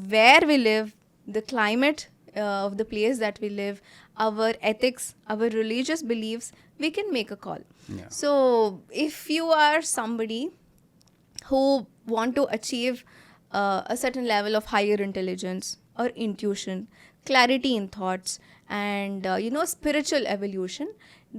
Speaker 2: where we live, the climate of the place that we live, our ethics, our religious beliefs, we can make a call. So if you are somebody who want to achieve a certain level of higher intelligence or intuition, clarity in thoughts, and spiritual evolution,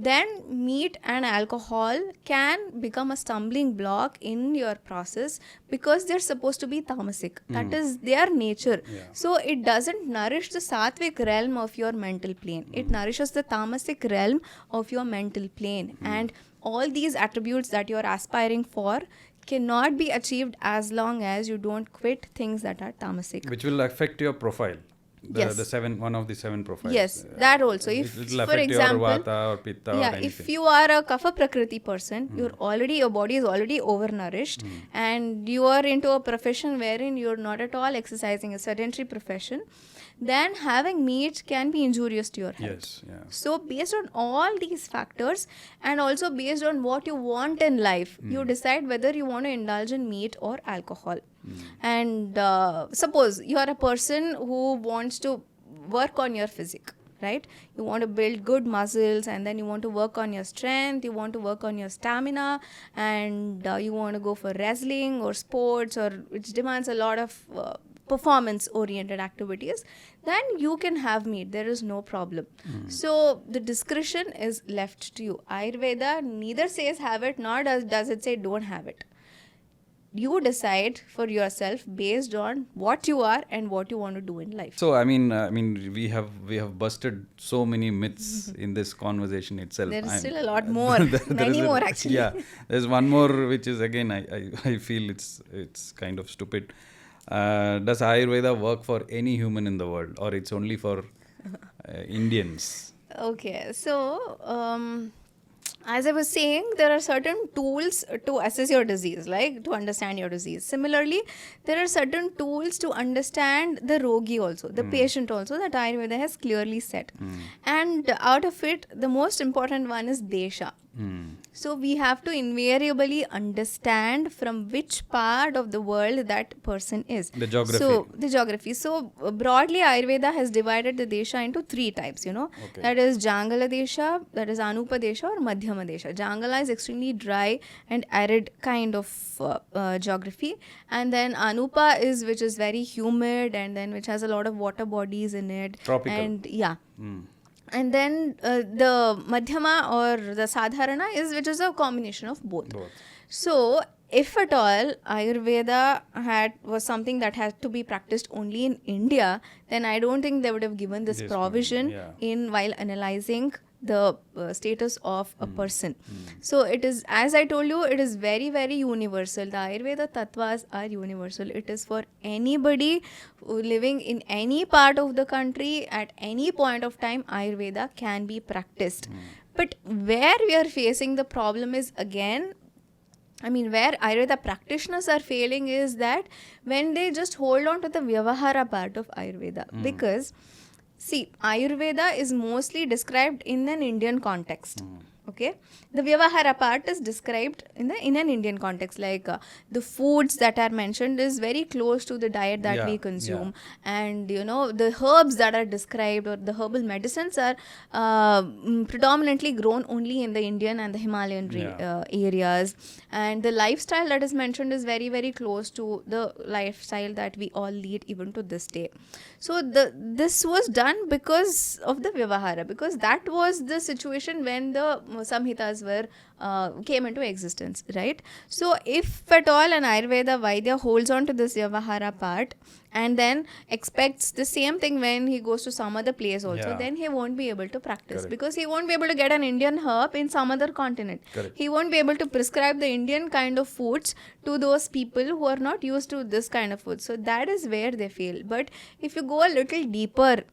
Speaker 2: then meat and alcohol can become a stumbling block in your process, because they're supposed to be tamasic. That is their nature. So it doesn't nourish the sattvic realm of your mental plane. It nourishes the tamasic realm of your mental plane. And all these attributes that you're aspiring for cannot be achieved as long as you don't quit things that are tamasic.
Speaker 1: Which will affect your profile.
Speaker 2: Yes.
Speaker 1: One of the 7 profiles.
Speaker 2: Yes, that also. If,
Speaker 1: it will
Speaker 2: for
Speaker 1: affect
Speaker 2: example,
Speaker 1: your Vata or Pitta or anything.
Speaker 2: if you are a Kapha Prakriti person, your body is already overnourished, and you are into a profession wherein you're not at all exercising, a sedentary profession, then having meat can be injurious to your health.
Speaker 1: Yes, yeah.
Speaker 2: So based on all these factors, and also based on what you want in life, you decide whether you want to indulge in meat or alcohol. And suppose you are a person who wants to work on your physique, right? You want to build good muscles, and then you want to work on your strength, you want to work on your stamina, and you want to go for wrestling or sports, or which demands a lot of performance oriented activities, then you can have meat. There is no problem. So the discretion is left to you. Ayurveda neither says have it, nor does it say don't have it. You decide for yourself based on what you are and what you want to do in life.
Speaker 1: So I mean we have busted so many myths in this conversation itself.
Speaker 2: There is still a lot more. Many more actually.
Speaker 1: Yeah, there's one more which is, again, I feel it's kind of stupid. Does Ayurveda work for any human in the world, or it's only for Indians?
Speaker 2: Okay, so as I was saying, there are certain tools to assess your disease, like to understand your disease. Similarly, there are certain tools to understand the rogi also, the patient also, that Ayurveda has clearly set. And out of it, the most important one is desha. So we have to invariably understand from which part of the world that person is.
Speaker 1: The geography.
Speaker 2: So the geography. So broadly, Ayurveda has divided the desha into 3 types,
Speaker 1: Okay.
Speaker 2: That is Jangala desha, that is Anupa desha, or Madhyama desha. Jangala is extremely dry and arid kind of geography, and then Anupa is which is very humid, and then which has a lot of water bodies in it.
Speaker 1: Tropical.
Speaker 2: And and then the Madhyama or the Sadharana is which is a combination of both. So if at all Ayurveda was something that had to be practiced only in India, then I don't think they would have given this provision in while analyzing the status of a person. So it is, as I told you, it is very, very universal. The Ayurveda Tattvas are universal. It is for anybody living in any part of the country at any point of time. Ayurveda can be practiced. But where we are facing the problem is, again, where Ayurveda practitioners are failing is that when they just hold on to the Vyavahara part of Ayurveda. Because see, Ayurveda is mostly described in an Indian context. Okay, the Vyavahara part is described in an Indian context, like the foods that are mentioned is very close to the diet that we consume, and the herbs that are described, or the herbal medicines, are predominantly grown only in the Indian and the Himalayan areas, and the lifestyle that is mentioned is very, very close to the lifestyle that we all lead even to this day. So this was done because of the Vyavahara, because that was the situation when the Samhitas came into existence, right? So if at all an Ayurveda Vaidya holds on to this Vyavahara part and then expects the same thing when he goes to some other place also, then he won't be able to practice. Because he won't be able to get an Indian herb in some other continent. He won't be able to prescribe the Indian kind of foods to those people who are not used to this kind of food. So that is where they fail. But if you go a little deeper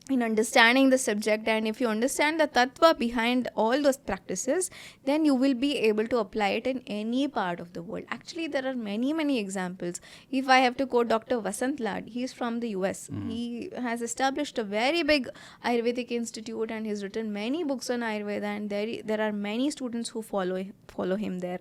Speaker 2: in understanding the subject, and if you understand the tattva behind all those practices, then you will be able to apply it in any part of the world. Actually, there are many, many examples. If I have to quote Dr. Vasant Lad, he is from the US. He has established a very big Ayurvedic institute, and he's written many books on Ayurveda, and there are many students who follow him there.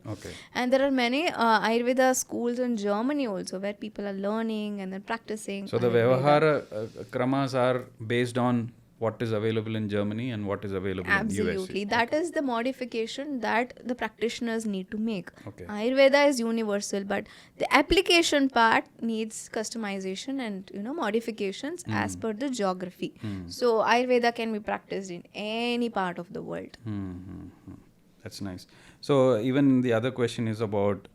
Speaker 2: And there are many Ayurveda schools in Germany also, where people are learning and then practicing.
Speaker 1: So the Vyavahara kramas are based on what is available in Germany and what is available
Speaker 2: Absolutely.
Speaker 1: in US.
Speaker 2: That is the modification that the practitioners need to make.
Speaker 1: Okay.
Speaker 2: Ayurveda is universal, but the application part needs customization and modifications as per the geography. So Ayurveda can be practiced in any part of the world.
Speaker 1: That's nice. So even the other question is about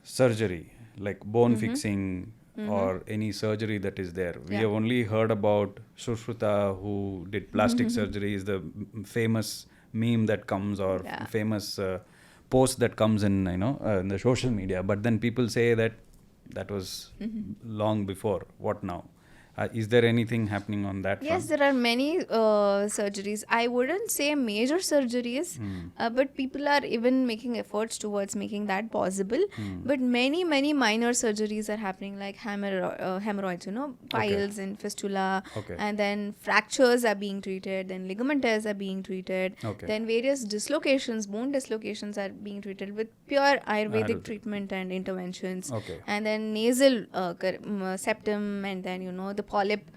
Speaker 1: surgery, like bone fixing or any surgery that is there. We have only heard about Sushruta, who did plastic surgery, is the famous meme that comes, or famous post that comes in in the social media. But then people say that was long before. What now? Is there anything happening on that
Speaker 2: Yes,
Speaker 1: front?
Speaker 2: there are many surgeries. I wouldn't say major surgeries, but people are even making efforts towards making that possible. But many, many minor surgeries are happening, like hemorrhoids, piles and fistula, and then fractures are being treated, then ligament tears are being treated, then various dislocations, bone dislocations are being treated with pure Ayurvedic treatment and interventions, and then nasal septum, and then the polyp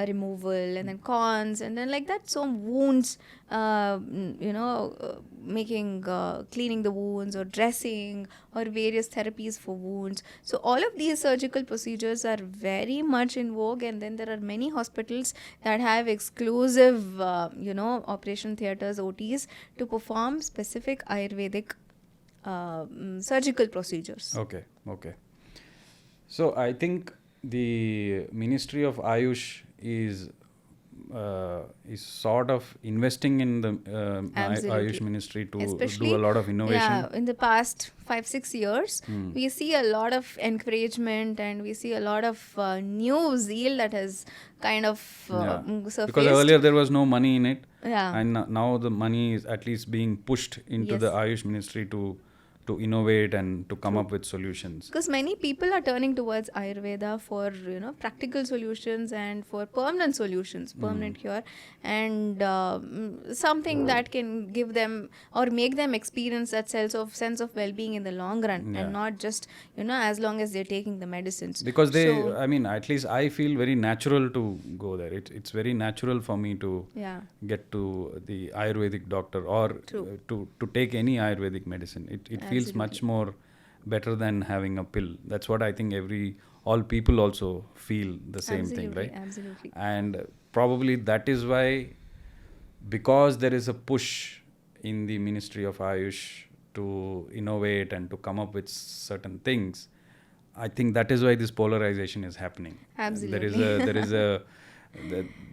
Speaker 2: removal, and then cons, and then like that, so wounds, making cleaning the wounds or dressing or various therapies for wounds. So all of these surgical procedures are very much in vogue, and then there are many hospitals that have exclusive operation theaters, OTs, to perform specific Ayurvedic surgical procedures.
Speaker 1: Okay. So I think the Ministry of Ayush is sort of investing in the Ayush Ministry to
Speaker 2: Especially,
Speaker 1: do a lot of innovation.
Speaker 2: Yeah, in the past 5-6 years, we see a lot of encouragement, and we see a lot of new zeal that has kind of surfaced.
Speaker 1: Because earlier there was no money in it,
Speaker 2: Yeah.
Speaker 1: and now the money is at least being pushed into the Ayush Ministry to innovate and to come up with solutions.
Speaker 2: Because many people are turning towards Ayurveda for practical solutions and for permanent solutions, permanent cure, and something that can give them or make them experience that sense of well-being in the long run, and not just as long as they're taking the medicines.
Speaker 1: Because at least I feel very natural to go there. It's very natural for me to get to the Ayurvedic doctor or to take any Ayurvedic medicine. It feels much more better than having a pill. That's what I think all people also feel the same thing, right?
Speaker 2: Absolutely.
Speaker 1: And probably that is why, because there is a push in the Ministry of Ayush to innovate and to come up with certain things, I think that is why this polarization is happening.
Speaker 2: Absolutely.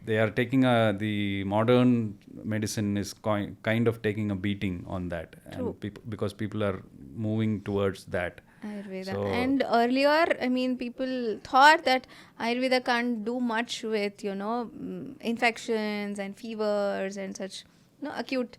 Speaker 1: They are taking the modern medicine is kind of taking a beating on that.
Speaker 2: True.
Speaker 1: And because people are moving towards that.
Speaker 2: Ayurveda. And earlier, people thought that Ayurveda can't do much with, infections and fevers and such, acute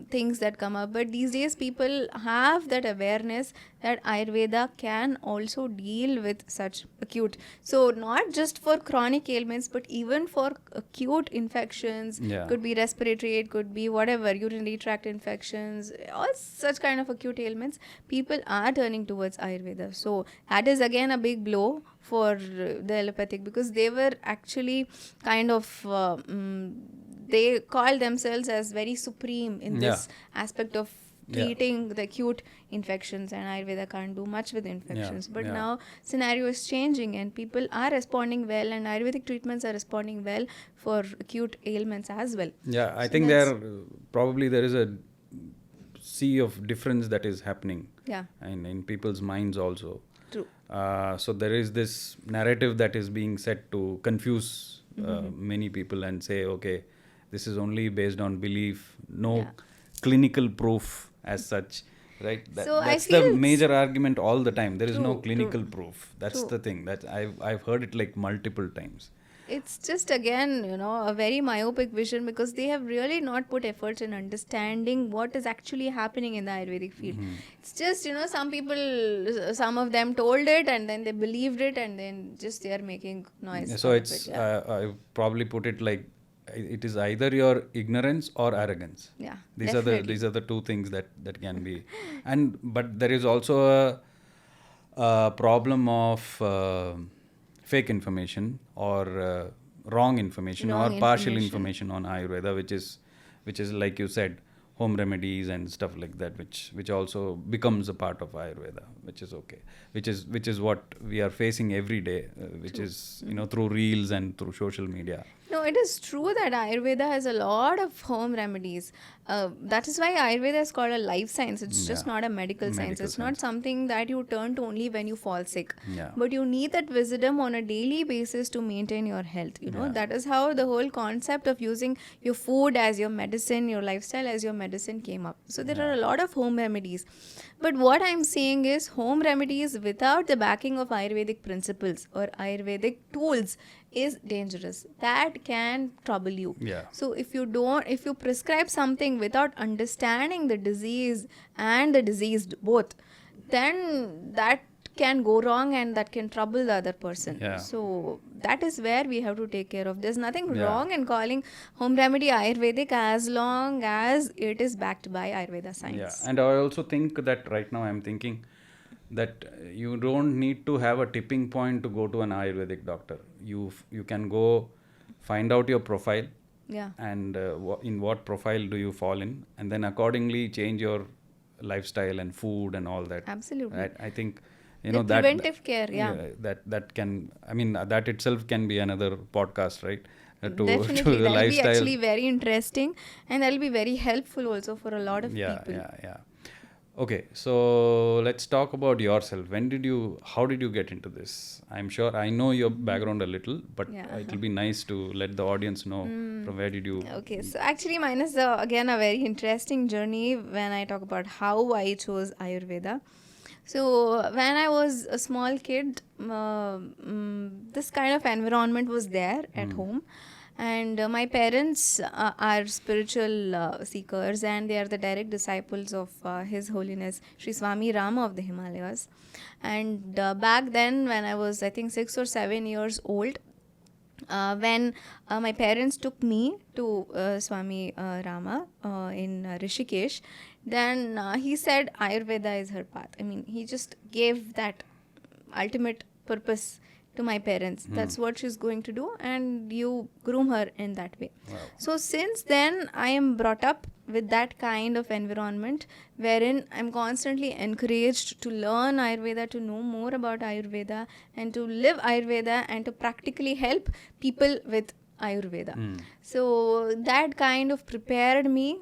Speaker 2: things that come up. But these days people have that awareness that Ayurveda can also deal with such acute. So not just for chronic ailments, but even for acute infections. Could be respiratory, it could be whatever, urinary tract infections, all such kind of acute ailments. People are turning towards Ayurveda. So that is again a big blow for the allopathic, because they were actually kind of they call themselves as very supreme in this aspect of treating the acute infections, and Ayurveda can't do much with infections. But now scenario is changing, and people are responding well, and Ayurvedic treatments are responding well for acute ailments as well.
Speaker 1: Yeah, I think there is a sea of difference that is happening in people's minds also.
Speaker 2: True.
Speaker 1: So there is this narrative that is being set to confuse many people and say, okay, this is only based on belief, no clinical proof as such, right? That's the major argument all the time. There is no clinical proof. That's the thing. That I've heard it like multiple times.
Speaker 2: It's just again, a very myopic vision, because they have really not put efforts in understanding what is actually happening in the Ayurvedic field. It's just, some people, some of them told it and then they believed it, and then just they are making noise.
Speaker 1: So it's, I probably put it like, it is either your ignorance or arrogance.
Speaker 2: Yeah,
Speaker 1: these are the two things that can be. But there is also a problem of fake information or wrong information
Speaker 2: Wrong
Speaker 1: or partial
Speaker 2: information.
Speaker 1: information on Ayurveda, which is like you said, home remedies and stuff like that, which also becomes a part of Ayurveda, which is okay, which is what we are facing every day, which
Speaker 2: True.
Speaker 1: is through reels and through social media.
Speaker 2: No, it is true that Ayurveda has a lot of home remedies. That is why Ayurveda is called a life science. It's just
Speaker 1: Yeah.
Speaker 2: not a medical science.
Speaker 1: Medical
Speaker 2: It's not
Speaker 1: science.
Speaker 2: something that you turn to only when you fall sick.
Speaker 1: Yeah.
Speaker 2: But you need that wisdom on a daily basis to maintain your health.
Speaker 1: Yeah.
Speaker 2: That is how the whole concept of using your food as your medicine, your lifestyle as your medicine came up. So there are a lot of home remedies. But what I'm saying is home remedies without the backing of Ayurvedic principles or Ayurvedic tools is dangerous. That can trouble you.
Speaker 1: Yeah.
Speaker 2: So if you prescribe something without understanding the disease and the diseased both, then that can go wrong and that can trouble the other person.
Speaker 1: Yeah.
Speaker 2: So that is where we have to take care of. There's nothing
Speaker 1: Yeah.
Speaker 2: wrong in calling home remedy Ayurvedic as long as it is backed by Ayurveda science.
Speaker 1: Yeah, and I also think that right now I'm thinking that you don't need to have a tipping point to go to an Ayurvedic doctor. You can go find out your profile
Speaker 2: Yeah.
Speaker 1: and in what profile do you fall in, and then accordingly change your lifestyle and food and all that.
Speaker 2: Absolutely.
Speaker 1: Right? I think
Speaker 2: The
Speaker 1: that
Speaker 2: preventive care, yeah.
Speaker 1: that can, I mean, that itself can be another podcast, right?
Speaker 2: Definitely,
Speaker 1: to the
Speaker 2: that'll
Speaker 1: lifestyle.
Speaker 2: be actually very interesting and that'll be very helpful also for a lot of people.
Speaker 1: Yeah. Okay, so let's talk about yourself. How did you get into this? I'm sure I know your background a little, but
Speaker 2: Yeah.
Speaker 1: it'll be nice to let the audience know from where did you.
Speaker 2: Okay, so actually mine is again a very interesting journey when I talk about how I chose Ayurveda. So when I was a small kid, this kind of environment was there at home. And my parents are spiritual seekers and they are the direct disciples of His Holiness Sri Swami Rama of the Himalayas. And back then when I was I think 6 or 7 years old, when my parents took me to Swami Rama in Rishikesh, then he said Ayurveda is her path. I mean, he just gave that ultimate purpose to my parents. That's what she's going to do, and you groom her in that way.
Speaker 1: Wow.
Speaker 2: So since then, I am brought up with that kind of environment wherein I'm constantly encouraged to learn Ayurveda, to know more about Ayurveda, and to live Ayurveda and to practically help people with Ayurveda. So that kind of prepared me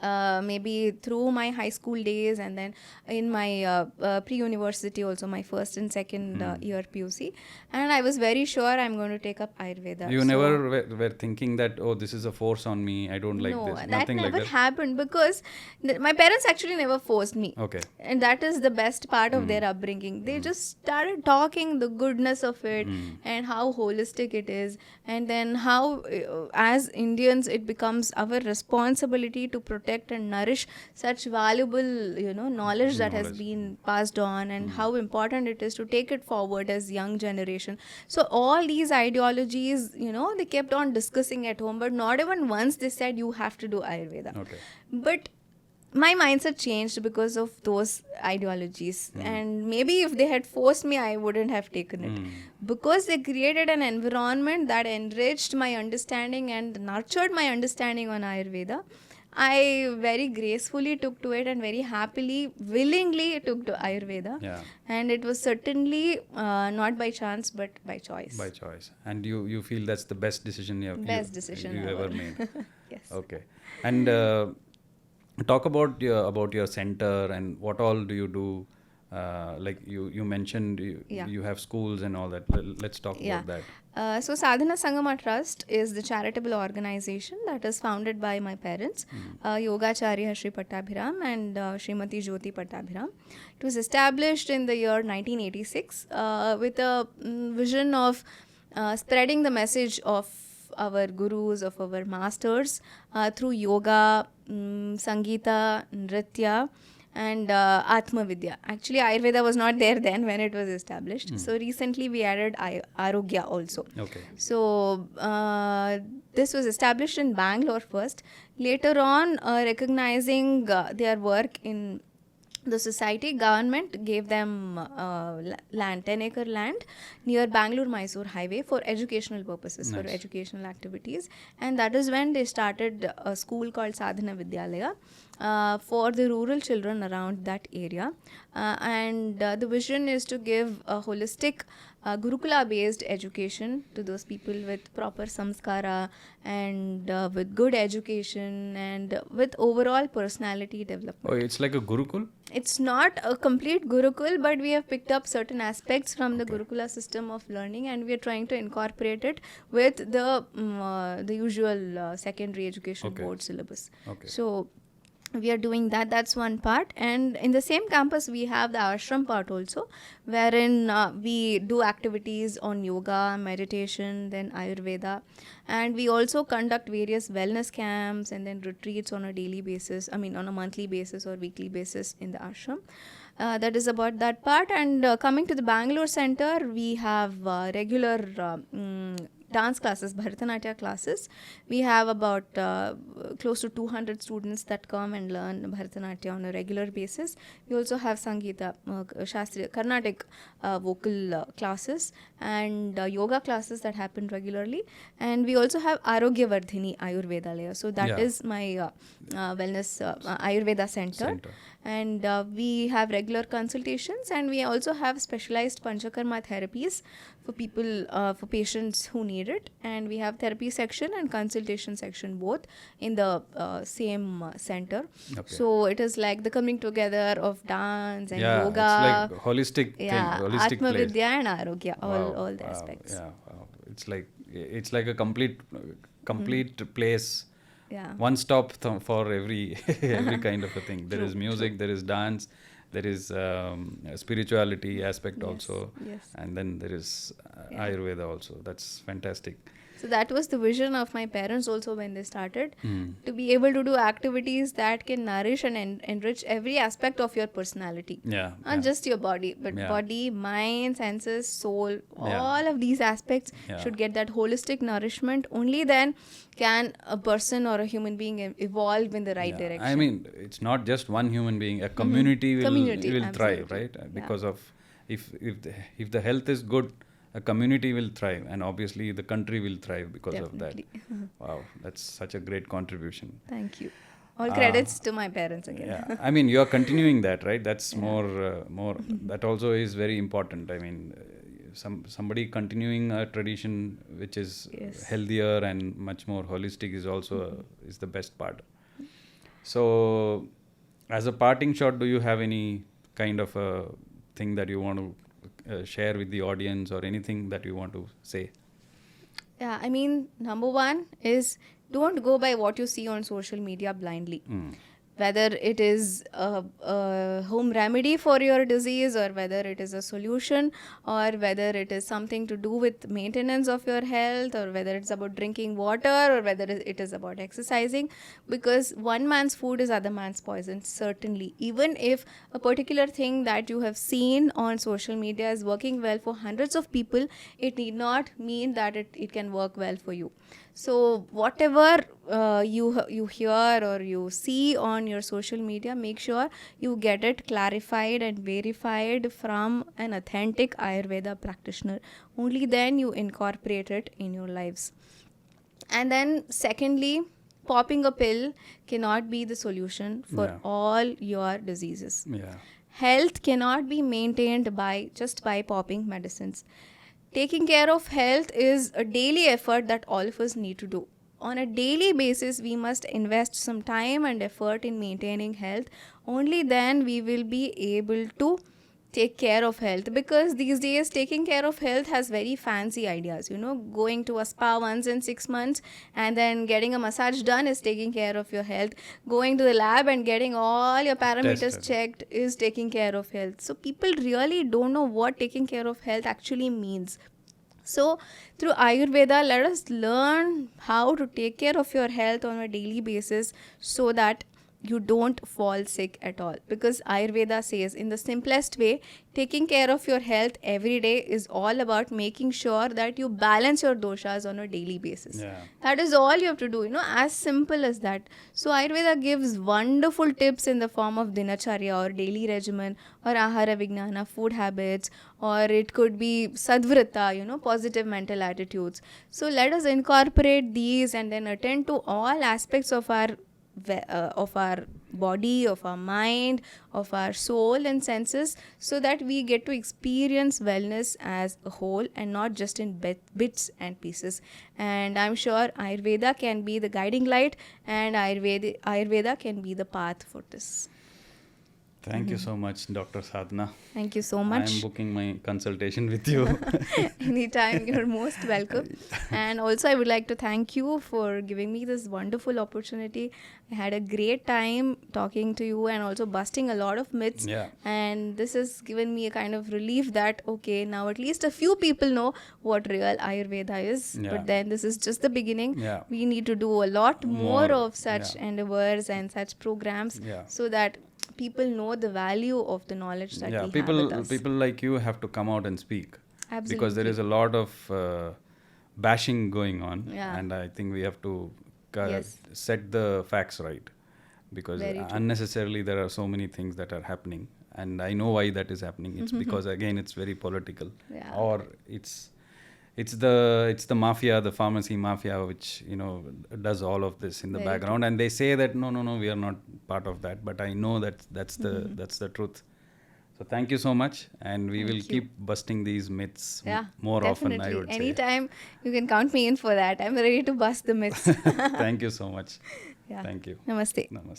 Speaker 2: maybe through my high school days and then in my pre-university also, my first and second year PUC, and I was very sure I'm going to take up Ayurveda.
Speaker 1: You never were thinking that, oh, this is a force on me, I don't like
Speaker 2: no,
Speaker 1: this.
Speaker 2: that
Speaker 1: Nothing
Speaker 2: never
Speaker 1: like that.
Speaker 2: happened because my parents actually never forced me.
Speaker 1: Okay.
Speaker 2: And that is the best part of their upbringing. They just started talking the goodness of it and how holistic it is, and then how as Indians it becomes our responsibility to protect and nourish such valuable knowledge that has been passed on, and how important it is to take it forward as young generation. So all these ideologies, they kept on discussing at home, but not even once they said you have to do Ayurveda.
Speaker 1: Okay.
Speaker 2: But my mindset changed because of those ideologies, and maybe if they had forced me I wouldn't have taken it, because they created an environment that enriched my understanding and nurtured my understanding on Ayurveda. I very gracefully took to it and very happily, willingly took to Ayurveda.
Speaker 1: Yeah.
Speaker 2: And it was certainly not by chance but by choice.
Speaker 1: By choice. And you feel that's the best decision you ever made.
Speaker 2: Yes.
Speaker 1: Okay. And talk about your center and what all do you do. Like you mentioned you have schools and all that. Let's talk about that.
Speaker 2: So Sadhanashree Trust is the charitable organization that is founded by my parents, Yogacharya Shri Pattabhiram and Srimati Jyoti Pattabhiram. It was established in the year 1986 with a vision of spreading the message of our gurus, of our masters through yoga, Sangeeta, Nritya, and Atma Vidya. Actually, Ayurveda was not there then when it was established. So recently we added Arogya also.
Speaker 1: Okay.
Speaker 2: So this was established in Bangalore first. Later on, recognizing their work in the society government gave them land, 10-acre land near Bangalore-Mysore highway for educational purposes, for
Speaker 1: Nice.
Speaker 2: educational activities. And that is when they started a school called Sadhana Vidyalaya for the rural children around that area. And the vision is to give a holistic Gurukula-based education to those people with proper samskara and with good education and with overall personality development.
Speaker 1: Oh, it's like a Gurukul?
Speaker 2: It's not a complete Gurukul, but we have picked up certain aspects from the
Speaker 1: Okay.
Speaker 2: Gurukula system of learning, and we are trying to incorporate it with the usual secondary education
Speaker 1: Okay.
Speaker 2: board syllabus.
Speaker 1: Okay.
Speaker 2: So we are doing that. That's one part. And in the same campus we have the ashram part also, wherein we do activities on yoga, meditation, then Ayurveda, and we also conduct various wellness camps and then retreats on a daily basis, on a monthly basis or weekly basis in the ashram. That is about that part. And coming to the Bangalore center, we have regular dance classes, Bharatanatyam classes. We have about close to 200 students that come and learn Bharatanatyam on a regular basis. We also have Sangeeta, Shastra, Carnatic vocal classes and yoga classes that happen regularly. And we also have Arogyavardhini Ayurvedalaya. So that is my wellness Ayurveda center. And we have regular consultations, and we also have specialized Panchakarma therapies for people, for patients who need it. And we have therapy section and consultation section both in the same center.
Speaker 1: Okay.
Speaker 2: So it is like the coming together of dance and
Speaker 1: Yeah,
Speaker 2: yoga.
Speaker 1: it's like holistic thing, holistic
Speaker 2: Atma
Speaker 1: place.
Speaker 2: Vidya and Arogya, all the
Speaker 1: Wow,
Speaker 2: aspects.
Speaker 1: Yeah, wow. It's like a complete place.
Speaker 2: Yeah.
Speaker 1: One stop for every kind of a thing. There
Speaker 2: True,
Speaker 1: is music, there is dance, there is spirituality aspect also,
Speaker 2: Yes.
Speaker 1: and then there is Ayurveda also. That's fantastic.
Speaker 2: So that was the vision of my parents also when they started,
Speaker 1: Mm.
Speaker 2: to be able to do activities that can nourish and enrich every aspect of your personality.
Speaker 1: Yeah.
Speaker 2: Not just your body, but
Speaker 1: Yeah.
Speaker 2: body, mind, senses, soul,
Speaker 1: Yeah.
Speaker 2: all of these aspects
Speaker 1: Yeah.
Speaker 2: should get that holistic nourishment. Only then can a person or a human being evolve in the right
Speaker 1: Yeah.
Speaker 2: direction.
Speaker 1: I mean, it's not just one human being. A community will thrive,
Speaker 2: absolutely.
Speaker 1: right? Because of if the health is good, a community will thrive, and obviously the country will thrive because
Speaker 2: Definitely.
Speaker 1: of that. Wow, that's such a great contribution.
Speaker 2: Thank you. All credits to my parents again.
Speaker 1: Yeah, I mean, you are continuing that, right? That's more. That also is very important. I mean, somebody continuing a tradition which is
Speaker 2: Yes.
Speaker 1: healthier and much more holistic is also is the best part. So, as a parting shot, do you have any kind of a thing that you want to share with the audience, or anything that you want to say?
Speaker 2: Yeah, I mean, number one is don't go by what you see on social media blindly. Whether it is a home remedy for your disease, or whether it is a solution, or whether it is something to do with maintenance of your health, or whether it's about drinking water, or whether it is about exercising, because one man's food is other man's poison, certainly. Even if a particular thing that you have seen on social media is working well for hundreds of people, it need not mean that it can work well for you. So whatever you hear or you see on your social media, make sure you get it clarified and verified from an authentic Ayurveda practitioner. Only then you incorporate it in your lives. And then secondly, popping a pill cannot be the solution for all your diseases.
Speaker 1: Yeah.
Speaker 2: Health cannot be maintained just by popping medicines. Taking care of health is a daily effort that all of us need to do. On a daily basis, we must invest some time and effort in maintaining health. Only then we will be able to take care of health, because these days taking care of health has very fancy ideas. Going to a spa once in 6 months and then getting a massage done is taking care of your health. Going to the lab and getting all your parameters checked is taking care of health. So people really don't know what taking care of health actually means. So through Ayurveda, let us learn how to take care of your health on a daily basis, so that you don't fall sick at all, because Ayurveda says in the simplest way, taking care of your health every day is all about making sure that you balance your doshas on a daily basis.
Speaker 1: Yeah.
Speaker 2: That is all you have to do, as simple as that. So Ayurveda gives wonderful tips in the form of dinacharya or daily regimen, or ahara vijnana, food habits, or it could be sadvrata, positive mental attitudes. So let us incorporate these and then attend to all aspects of our body, of our mind, of our soul and senses, so that we get to experience wellness as a whole and not just in bits and pieces. And I'm sure Ayurveda can be the guiding light, and Ayurveda can be the path for this.
Speaker 1: Thank you so much, Dr. Sadhana.
Speaker 2: Thank you so much.
Speaker 1: I'm booking my consultation with you.
Speaker 2: Anytime, you're most welcome. And also I would like to thank you for giving me this wonderful opportunity. I had a great time talking to you and also busting a lot of myths.
Speaker 1: Yeah.
Speaker 2: And this has given me a kind of relief that, okay, now at least a few people know what real Ayurveda is.
Speaker 1: Yeah.
Speaker 2: But then this is just the beginning.
Speaker 1: Yeah.
Speaker 2: We need to do a lot more of such
Speaker 1: Yeah.
Speaker 2: endeavors and such programs,
Speaker 1: Yeah.
Speaker 2: so that people know the value of the knowledge that we have with us.
Speaker 1: People like you have to come out and speak.
Speaker 2: Absolutely.
Speaker 1: Because there is a lot of bashing going on.
Speaker 2: Yeah.
Speaker 1: And I think we have to
Speaker 2: Yes.
Speaker 1: set the facts right. Because
Speaker 2: Very true.
Speaker 1: unnecessarily there are so many things that are happening. And I know why that is happening. It's because, again, it's very political.
Speaker 2: Yeah.
Speaker 1: Or it's the mafia, the pharmacy mafia, which does all of this in the
Speaker 2: Very
Speaker 1: background, and they say that no, we are not part of that. But I know that's the truth. So thank you so much, and we will keep busting these myths more
Speaker 2: definitely.
Speaker 1: often. I would say.
Speaker 2: Anytime you can count me in for that. I'm ready to bust the myths.
Speaker 1: Thank you so much.
Speaker 2: Yeah.
Speaker 1: Thank you.
Speaker 2: Namaste.
Speaker 1: Namaste.